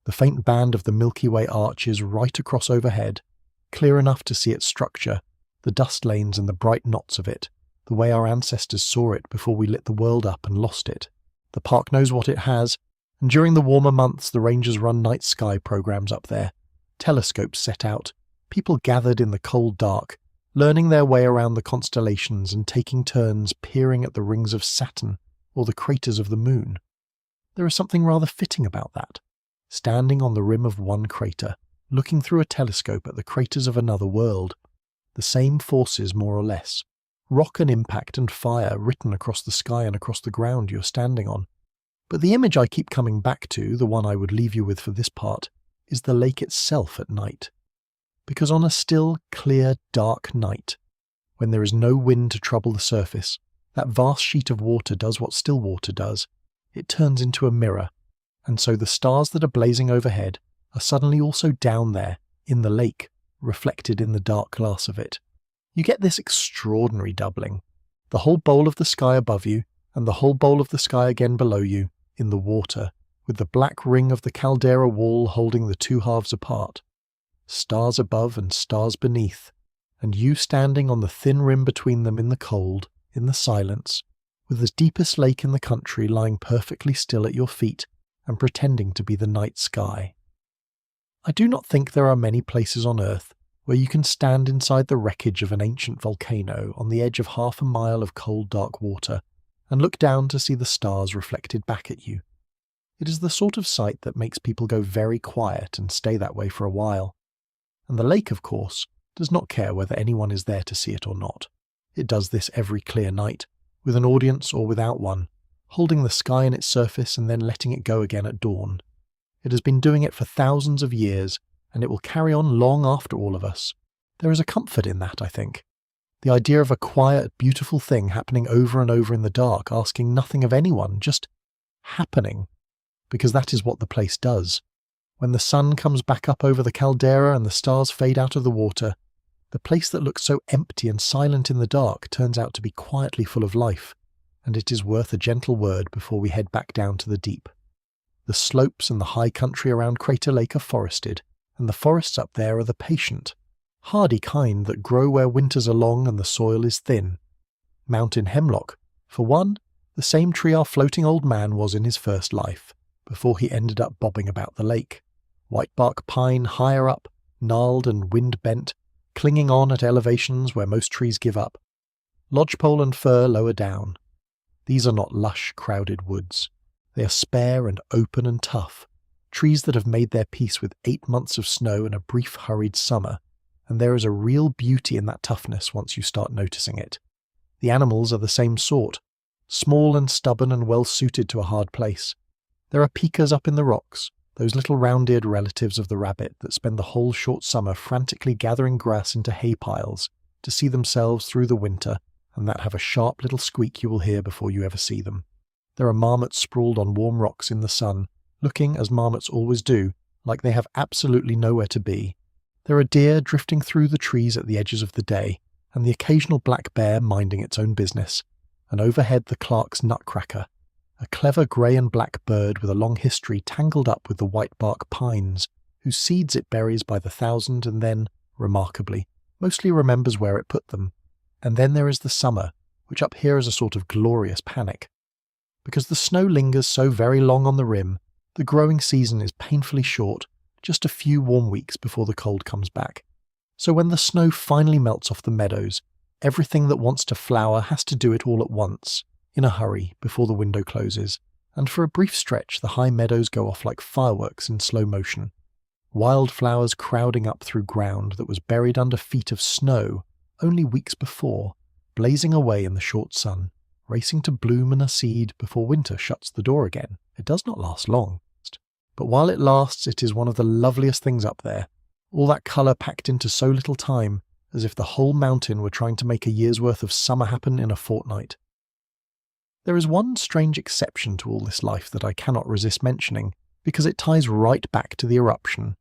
The faint band of the Milky Way arches right across overhead, clear enough to see its structure, the dust lanes and the bright knots of it, the way our ancestors saw it before we lit the world up and lost it. The park knows what it has, and during the warmer months the rangers run night sky programs up there. Telescopes set out, people gathered in the cold dark, learning their way around the constellations and taking turns peering at the rings of Saturn or the craters of the moon. There is something rather fitting about that. Standing on the rim of one crater, looking through a telescope at the craters of another world. The same forces, more or less. Rock and impact and fire written across the sky and across the ground you're standing on. But the image I keep coming back to, the one I would leave you with for this part, is the lake itself at night. Because on a still, clear, dark night, when there is no wind to trouble the surface, that vast sheet of water does what still water does. It turns into a mirror, and so the stars that are blazing overhead are suddenly also down there, in the lake, reflected in the dark glass of it. You get this extraordinary doubling. The whole bowl of the sky above you, and the whole bowl of the sky again below you, in the water, with the black ring of the caldera wall holding the two halves apart. Stars above and stars beneath, and you standing on the thin rim between them in the cold, in the silence, with the deepest lake in the country lying perfectly still at your feet and pretending to be the night sky. I do not think there are many places on earth where you can stand inside the wreckage of an ancient volcano on the edge of half a mile of cold dark water and look down to see the stars reflected back at you. It is the sort of sight that makes people go very quiet and stay that way for a while. And the lake, of course, does not care whether anyone is there to see it or not. It does this every clear night, with an audience or without one, holding the sky in its surface and then letting it go again at dawn. It has been doing it for thousands of years, and it will carry on long after all of us. There is a comfort in that, I think. The idea of a quiet, beautiful thing happening over and over in the dark, asking nothing of anyone, just happening. Because that is what the place does. When the sun comes back up over the caldera and the stars fade out of the water, the place that looks so empty and silent in the dark turns out to be quietly full of life, and it is worth a gentle word before we head back down to the deep. The slopes and the high country around Crater Lake are forested, and the forests up there are the patient, hardy kind that grow where winters are long and the soil is thin. Mountain hemlock, for one, the same tree our floating old man was in his first life, before he ended up bobbing about the lake. Whitebark pine higher up, gnarled and wind-bent, clinging on at elevations where most trees give up. Lodgepole and fir lower down. These are not lush, crowded woods. They are spare and open and tough, trees that have made their peace with 8 months of snow and a brief hurried summer, and there is a real beauty in that toughness once you start noticing it. The animals are the same sort, small and stubborn and well suited to a hard place. There are pikas up in the rocks, those little round-eared relatives of the rabbit that spend the whole short summer frantically gathering grass into hay piles to see themselves through the winter, and that have a sharp little squeak you will hear before you ever see them. There are marmots sprawled on warm rocks in the sun, looking, as marmots always do, like they have absolutely nowhere to be. There are deer drifting through the trees at the edges of the day, and the occasional black bear minding its own business, and overhead the Clark's nutcracker, a clever grey and black bird with a long history tangled up with the whitebark pines, whose seeds it buries by the thousand and then, remarkably, mostly remembers where it put them. And then there is the summer, which up here is a sort of glorious panic. Because the snow lingers so very long on the rim, the growing season is painfully short, just a few warm weeks before the cold comes back. So when the snow finally melts off the meadows, everything that wants to flower has to do it all at once, in a hurry, before the window closes, and for a brief stretch the high meadows go off like fireworks in slow motion. Wildflowers crowding up through ground that was buried under feet of snow only weeks before, blazing away in the short sun, racing to bloom and a seed before winter shuts the door again. It does not last long. But while it lasts, it is one of the loveliest things up there. All that colour packed into so little time, as if the whole mountain were trying to make a year's worth of summer happen in a fortnight. There is one strange exception to all this life that I cannot resist mentioning, because it ties right back to the eruption.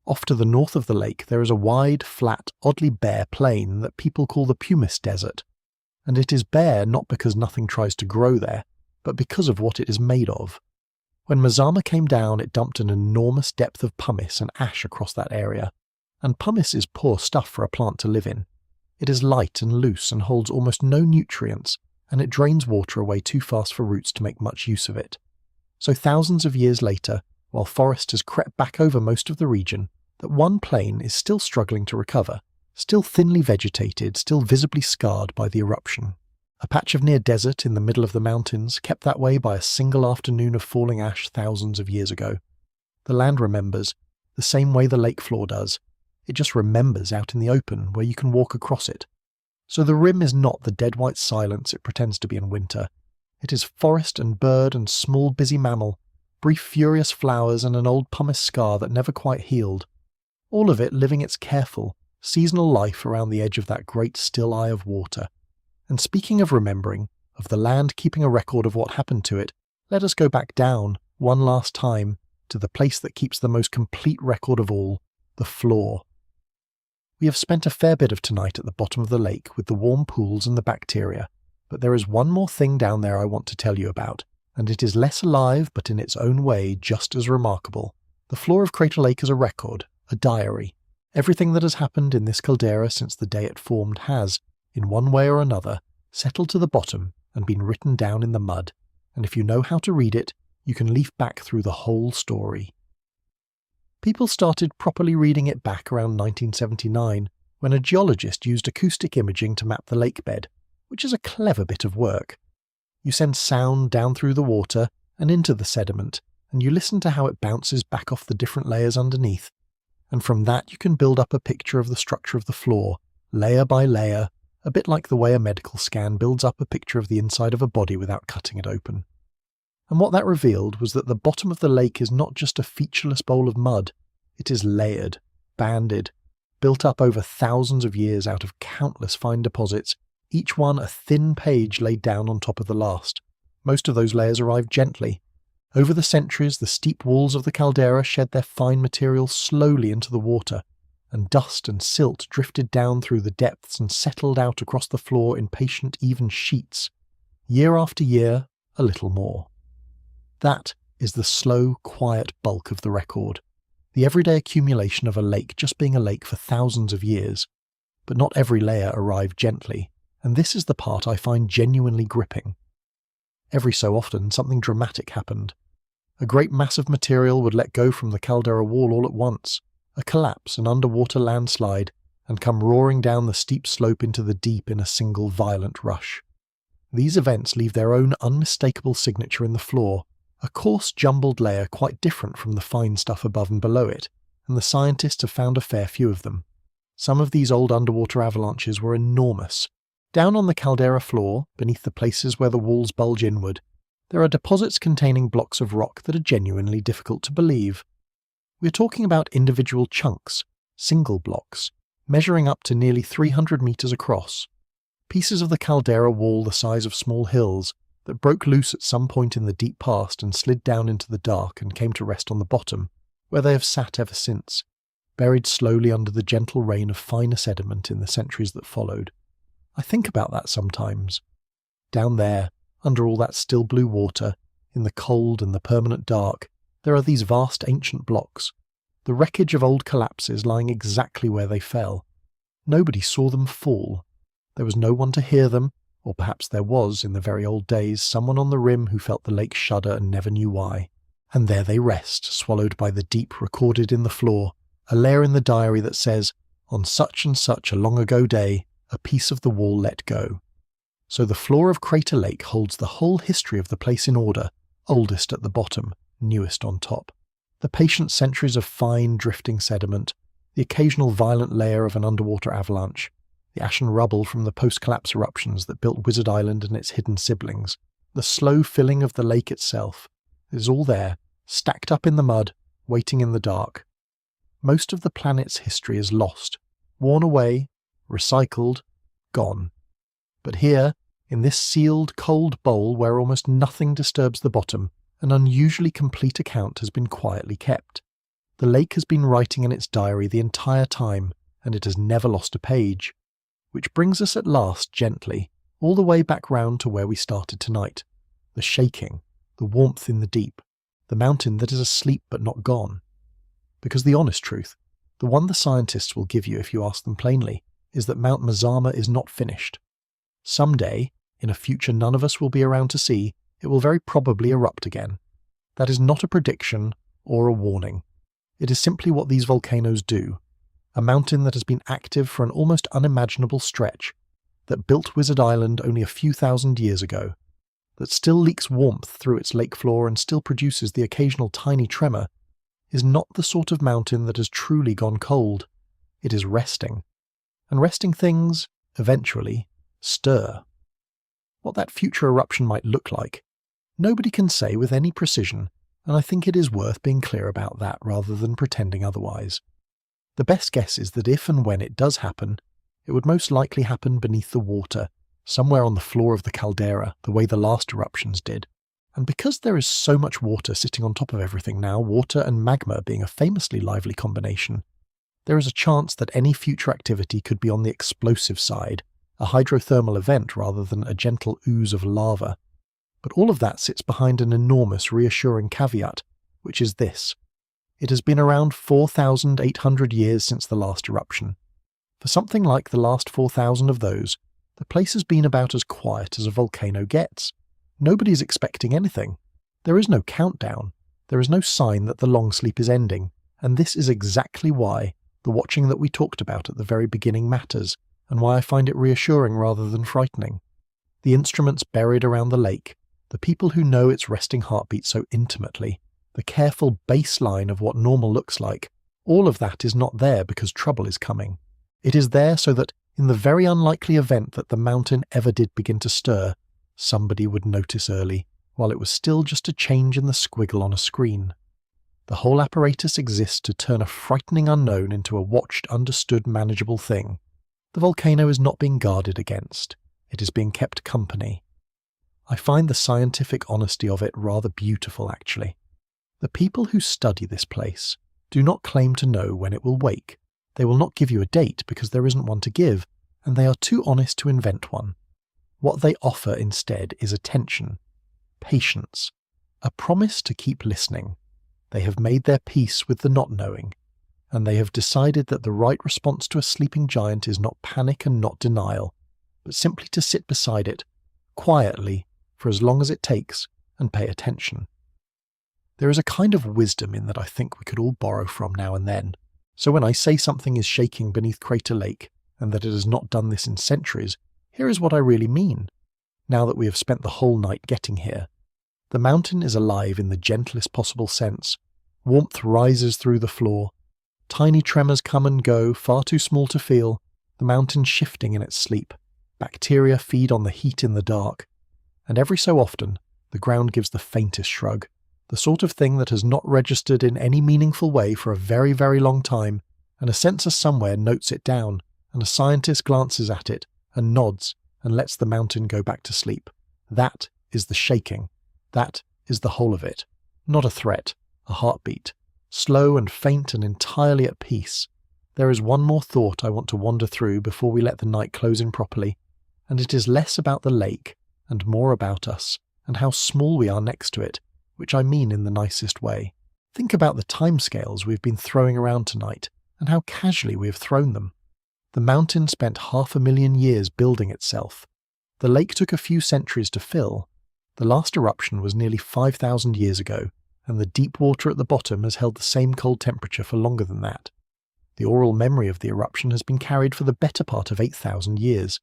Off to the north of the lake there is a wide, flat, oddly bare plain that people call the Pumice Desert, and it is bare not because nothing tries to grow there, but because of what it is made of. When Mazama came down, it dumped an enormous depth of pumice and ash across that area, and pumice is poor stuff for a plant to live in. It is light and loose and holds almost no nutrients, and it drains water away too fast for roots to make much use of it. So thousands of years later, while forest has crept back over most of the region, that one plain is still struggling to recover, still thinly vegetated, still visibly scarred by the eruption. A patch of near desert in the middle of the mountains, kept that way by a single afternoon of falling ash thousands of years ago. The land remembers, the same way the lake floor does. It just remembers out in the open where you can walk across it. So the rim is not the dead white silence it pretends to be in winter. It is forest and bird and small busy mammal, brief furious flowers and an old pumice scar that never quite healed. All of it living its careful, seasonal life around the edge of that great still eye of water. And speaking of remembering, of the land keeping a record of what happened to it, let us go back down, one last time, to the place that keeps the most complete record of all, the floor. We have spent a fair bit of tonight at the bottom of the lake with the warm pools and the bacteria, but there is one more thing down there I want to tell you about, and it is less alive but in its own way just as remarkable. The floor of Crater Lake is a record, a diary. Everything that has happened in this caldera since the day it formed has, in one way or another, settled to the bottom and been written down in the mud, and if you know how to read it, you can leaf back through the whole story. People started properly reading it back around 1979, when a geologist used acoustic imaging to map the lake bed, which is a clever bit of work. You send sound down through the water, and into the sediment, and you listen to how it bounces back off the different layers underneath. And from that you can build up a picture of the structure of the floor, layer by layer, a bit like the way a medical scan builds up a picture of the inside of a body without cutting it open. And what that revealed was that the bottom of the lake is not just a featureless bowl of mud, it is layered, banded, built up over thousands of years out of countless fine deposits, each one a thin page laid down on top of the last. Most of those layers arrived gently. Over the centuries, the steep walls of the caldera shed their fine material slowly into the water, and dust and silt drifted down through the depths and settled out across the floor in patient, even sheets. Year after year, a little more. That is the slow, quiet bulk of the record. The everyday accumulation of a lake just being a lake for thousands of years. But not every layer arrived gently, and this is the part I find genuinely gripping. Every so often, something dramatic happened. A great mass of material would let go from the caldera wall all at once, a collapse, an underwater landslide, and come roaring down the steep slope into the deep in a single violent rush. These events leave their own unmistakable signature in the floor, a coarse jumbled layer quite different from the fine stuff above and below it, and the scientists have found a fair few of them. Some of these old underwater avalanches were enormous. Down on the caldera floor, beneath the places where the walls bulge inward, there are deposits containing blocks of rock that are genuinely difficult to believe. We're talking about individual chunks, single blocks, measuring up to nearly 300 meters across. Pieces of the caldera wall the size of small hills that broke loose at some point in the deep past and slid down into the dark and came to rest on the bottom, where they have sat ever since, buried slowly under the gentle rain of finer sediment in the centuries that followed. I think about that sometimes. Down there, under all that still blue water, in the cold and the permanent dark, there are these vast ancient blocks, the wreckage of old collapses lying exactly where they fell. Nobody saw them fall. There was no one to hear them, or perhaps there was, in the very old days, someone on the rim who felt the lake shudder and never knew why. And there they rest, swallowed by the deep recorded in the floor, a layer in the diary that says, on such and such a long ago day, a piece of the wall let go. So the floor of Crater Lake holds the whole history of the place in order, oldest at the bottom, newest on top. The patient centuries of fine, drifting sediment, the occasional violent layer of an underwater avalanche, the ashen rubble from the post-collapse eruptions that built Wizard Island and its hidden siblings, the slow filling of the lake itself, is all there, stacked up in the mud, waiting in the dark. Most of the planet's history is lost, worn away, recycled, gone. But here, in this sealed, cold bowl where almost nothing disturbs the bottom, an unusually complete account has been quietly kept. The lake has been writing in its diary the entire time, and it has never lost a page. Which brings us at last, gently, all the way back round to where we started tonight. The shaking, the warmth in the deep, the mountain that is asleep but not gone. Because the honest truth, the one the scientists will give you if you ask them plainly, is that Mount Mazama is not finished. Someday, in a future none of us will be around to see, it will very probably erupt again. That is not a prediction or a warning. It is simply what these volcanoes do. A mountain that has been active for an almost unimaginable stretch, that built Wizard Island only a few thousand years ago, that still leaks warmth through its lake floor and still produces the occasional tiny tremor, is not the sort of mountain that has truly gone cold. It is resting. And resting things, eventually, stir. What that future eruption might look like, nobody can say with any precision, and I think it is worth being clear about that rather than pretending otherwise. The best guess is that if and when it does happen, it would most likely happen beneath the water, somewhere on the floor of the caldera, the way the last eruptions did. And because there is so much water sitting on top of everything now, water and magma being a famously lively combination, there is a chance that any future activity could be on the explosive side, a hydrothermal event rather than a gentle ooze of lava. But all of that sits behind an enormous reassuring caveat, which is this. It has been around 4,800 years since the last eruption. For something like the last 4,000 of those, the place has been about as quiet as a volcano gets. Nobody is expecting anything. There is no countdown. There is no sign that the long sleep is ending, and this is exactly why the watching that we talked about at the very beginning matters, and why I find it reassuring rather than frightening. The instruments buried around the lake, The people who know its resting heartbeat so intimately, the careful baseline of what normal looks like, all of that is not there because trouble is coming. It is there so that, in the very unlikely event that the mountain ever did begin to stir, somebody would notice early, while it was still just a change in the squiggle on a screen. The whole apparatus exists to turn a frightening unknown into a watched, understood, manageable thing. The volcano is not being guarded against. It is being kept company. I find the scientific honesty of it rather beautiful, actually. The people who study this place do not claim to know when it will wake. They will not give you a date because there isn't one to give, and they are too honest to invent one. What they offer instead is attention, patience, a promise to keep listening. They have made their peace with the not knowing, and they have decided that the right response to a sleeping giant is not panic and not denial, but simply to sit beside it, quietly, for as long as it takes, and pay attention. There is a kind of wisdom in that I think we could all borrow from now and then. So when I say something is shaking beneath Crater Lake, and that it has not done this in centuries, here is what I really mean, now that we have spent the whole night getting here. The mountain is alive in the gentlest possible sense. Warmth rises through the floor. Tiny tremors come and go, far too small to feel, the mountain shifting in its sleep. Bacteria feed on the heat in the dark. And every so often, the ground gives the faintest shrug, the sort of thing that has not registered in any meaningful way for a very, very long time, and a sensor somewhere notes it down, and a scientist glances at it, and nods, and lets the mountain go back to sleep. That is the shaking. That is the whole of it. Not a threat, a heartbeat. Slow and faint and entirely at peace. There is one more thought I want to wander through before we let the night close in properly, and it is less about the lake, and more about us, and how small we are next to it, which I mean in the nicest way. Think about the timescales we've been throwing around tonight, and how casually we have thrown them. The mountain spent 500,000 years building itself. The lake took a few centuries to fill. The last eruption was nearly 5,000 years ago, and the deep water at the bottom has held the same cold temperature for longer than that. The oral memory of the eruption has been carried for the better part of 8,000 years.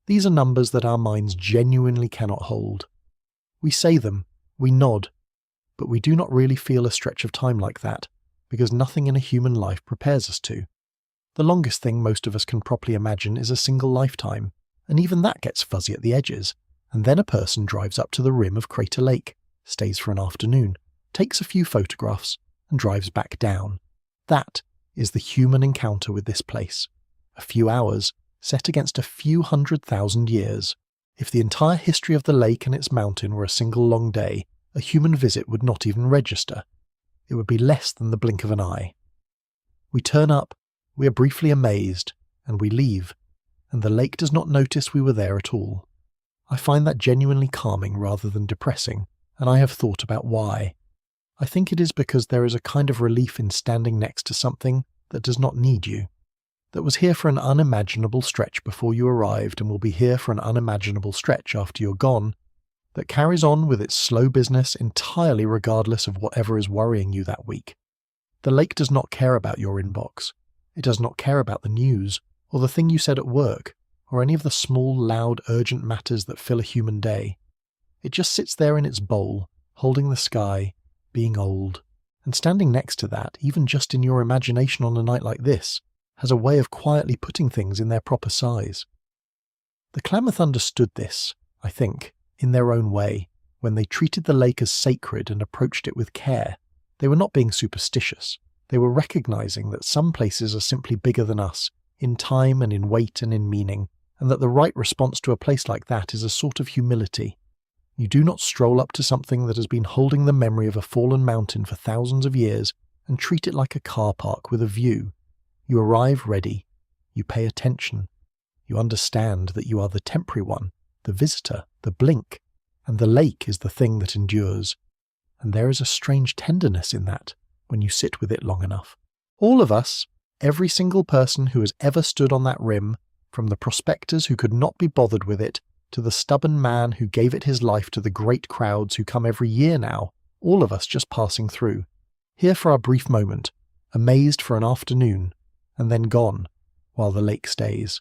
These are numbers that our minds genuinely cannot hold. We say them, we nod, but we do not really feel a stretch of time like that, because nothing in a human life prepares us to. The longest thing most of us can properly imagine is a single lifetime, and even that gets fuzzy at the edges, and then a person drives up to the rim of Crater Lake, stays for an afternoon, takes a few photographs, and drives back down. That is the human encounter with this place. A few hours, set against a few 100,000 years. If the entire history of the lake and its mountain were a single long day, a human visit would not even register. It would be less than the blink of an eye. We turn up, we are briefly amazed, and we leave, and the lake does not notice we were there at all. I find that genuinely calming rather than depressing, and I have thought about why. I think it is because there is a kind of relief in standing next to something that does not need you, that was here for an unimaginable stretch before you arrived and will be here for an unimaginable stretch after you're gone, that carries on with its slow business entirely regardless of whatever is worrying you that week. The lake does not care about your inbox. It does not care about the news, or the thing you said at work, or any of the small, loud, urgent matters that fill a human day. It just sits there in its bowl, holding the sky, being old, and standing next to that, even just in your imagination on a night like this, has a way of quietly putting things in their proper size. The Klamath understood this, I think, in their own way, when they treated the lake as sacred and approached it with care. They were not being superstitious. They were recognizing that some places are simply bigger than us, in time and in weight and in meaning, and that the right response to a place like that is a sort of humility. You do not stroll up to something that has been holding the memory of a fallen mountain for thousands of years and treat it like a car park with a view. You arrive ready. You pay attention. You understand that you are the temporary one, the visitor, the blink, and the lake is the thing that endures. And there is a strange tenderness in that when you sit with it long enough. All of us, every single person who has ever stood on that rim, from the prospectors who could not be bothered with it, to the stubborn man who gave it his life to the great crowds who come every year now, all of us just passing through, here for our brief moment, amazed for an afternoon, and then gone, while the lake stays.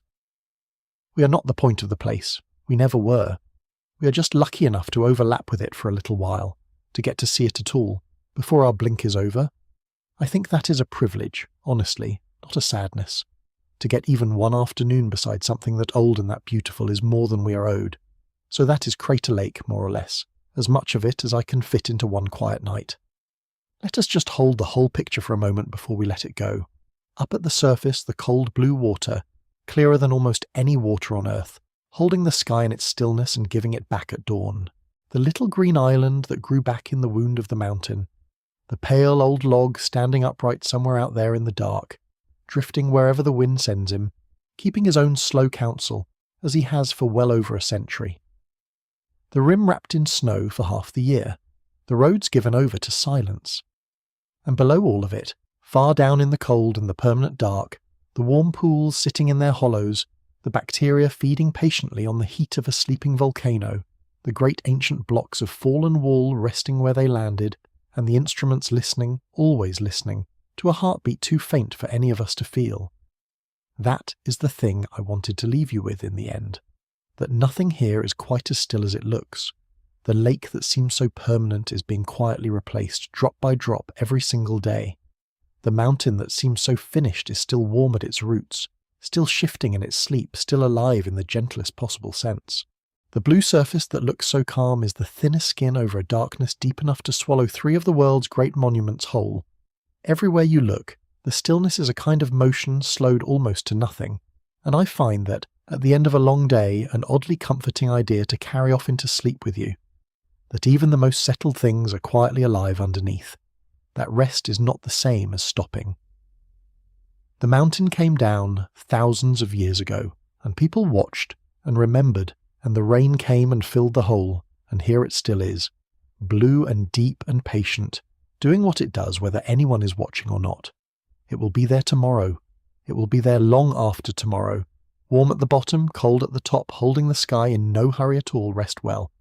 We are not the point of the place. We never were. We are just lucky enough to overlap with it for a little while, to get to see it at all, before our blink is over. I think that is a privilege, honestly, not a sadness. To get even one afternoon beside something that old and that beautiful is more than we are owed. So that is Crater Lake, more or less, as much of it as I can fit into one quiet night. Let us just hold the whole picture for a moment before we let it go. Up at the surface, the cold blue water, clearer than almost any water on Earth, holding the sky in its stillness and giving it back at dawn. The little green island that grew back in the wound of the mountain. The pale old log standing upright somewhere out there in the dark, drifting wherever the wind sends him, keeping his own slow counsel, as he has for well over a century. The rim wrapped in snow for half the year, the roads given over to silence. And below all of it, far down in the cold and the permanent dark, the warm pools sitting in their hollows, the bacteria feeding patiently on the heat of a sleeping volcano, the great ancient blocks of fallen wall resting where they landed, and the instruments listening, always listening, to a heartbeat too faint for any of us to feel. That is the thing I wanted to leave you with in the end, that nothing here is quite as still as it looks. The lake that seems so permanent is being quietly replaced drop by drop every single day. The mountain that seems so finished is still warm at its roots, still shifting in its sleep, still alive in the gentlest possible sense. The blue surface that looks so calm is the thinnest skin over a darkness deep enough to swallow 3 of the world's great monuments whole. Everywhere you look, the stillness is a kind of motion slowed almost to nothing, and I find that, at the end of a long day, an oddly comforting idea to carry off into sleep with you. That even the most settled things are quietly alive underneath. That rest is not the same as stopping. The mountain came down thousands of years ago, and people watched and remembered, and the rain came and filled the hole, and here it still is, blue and deep and patient, doing what it does whether anyone is watching or not. It will be there tomorrow. It will be there long after tomorrow. Warm at the bottom, cold at the top, holding the sky in no hurry at all, rest well.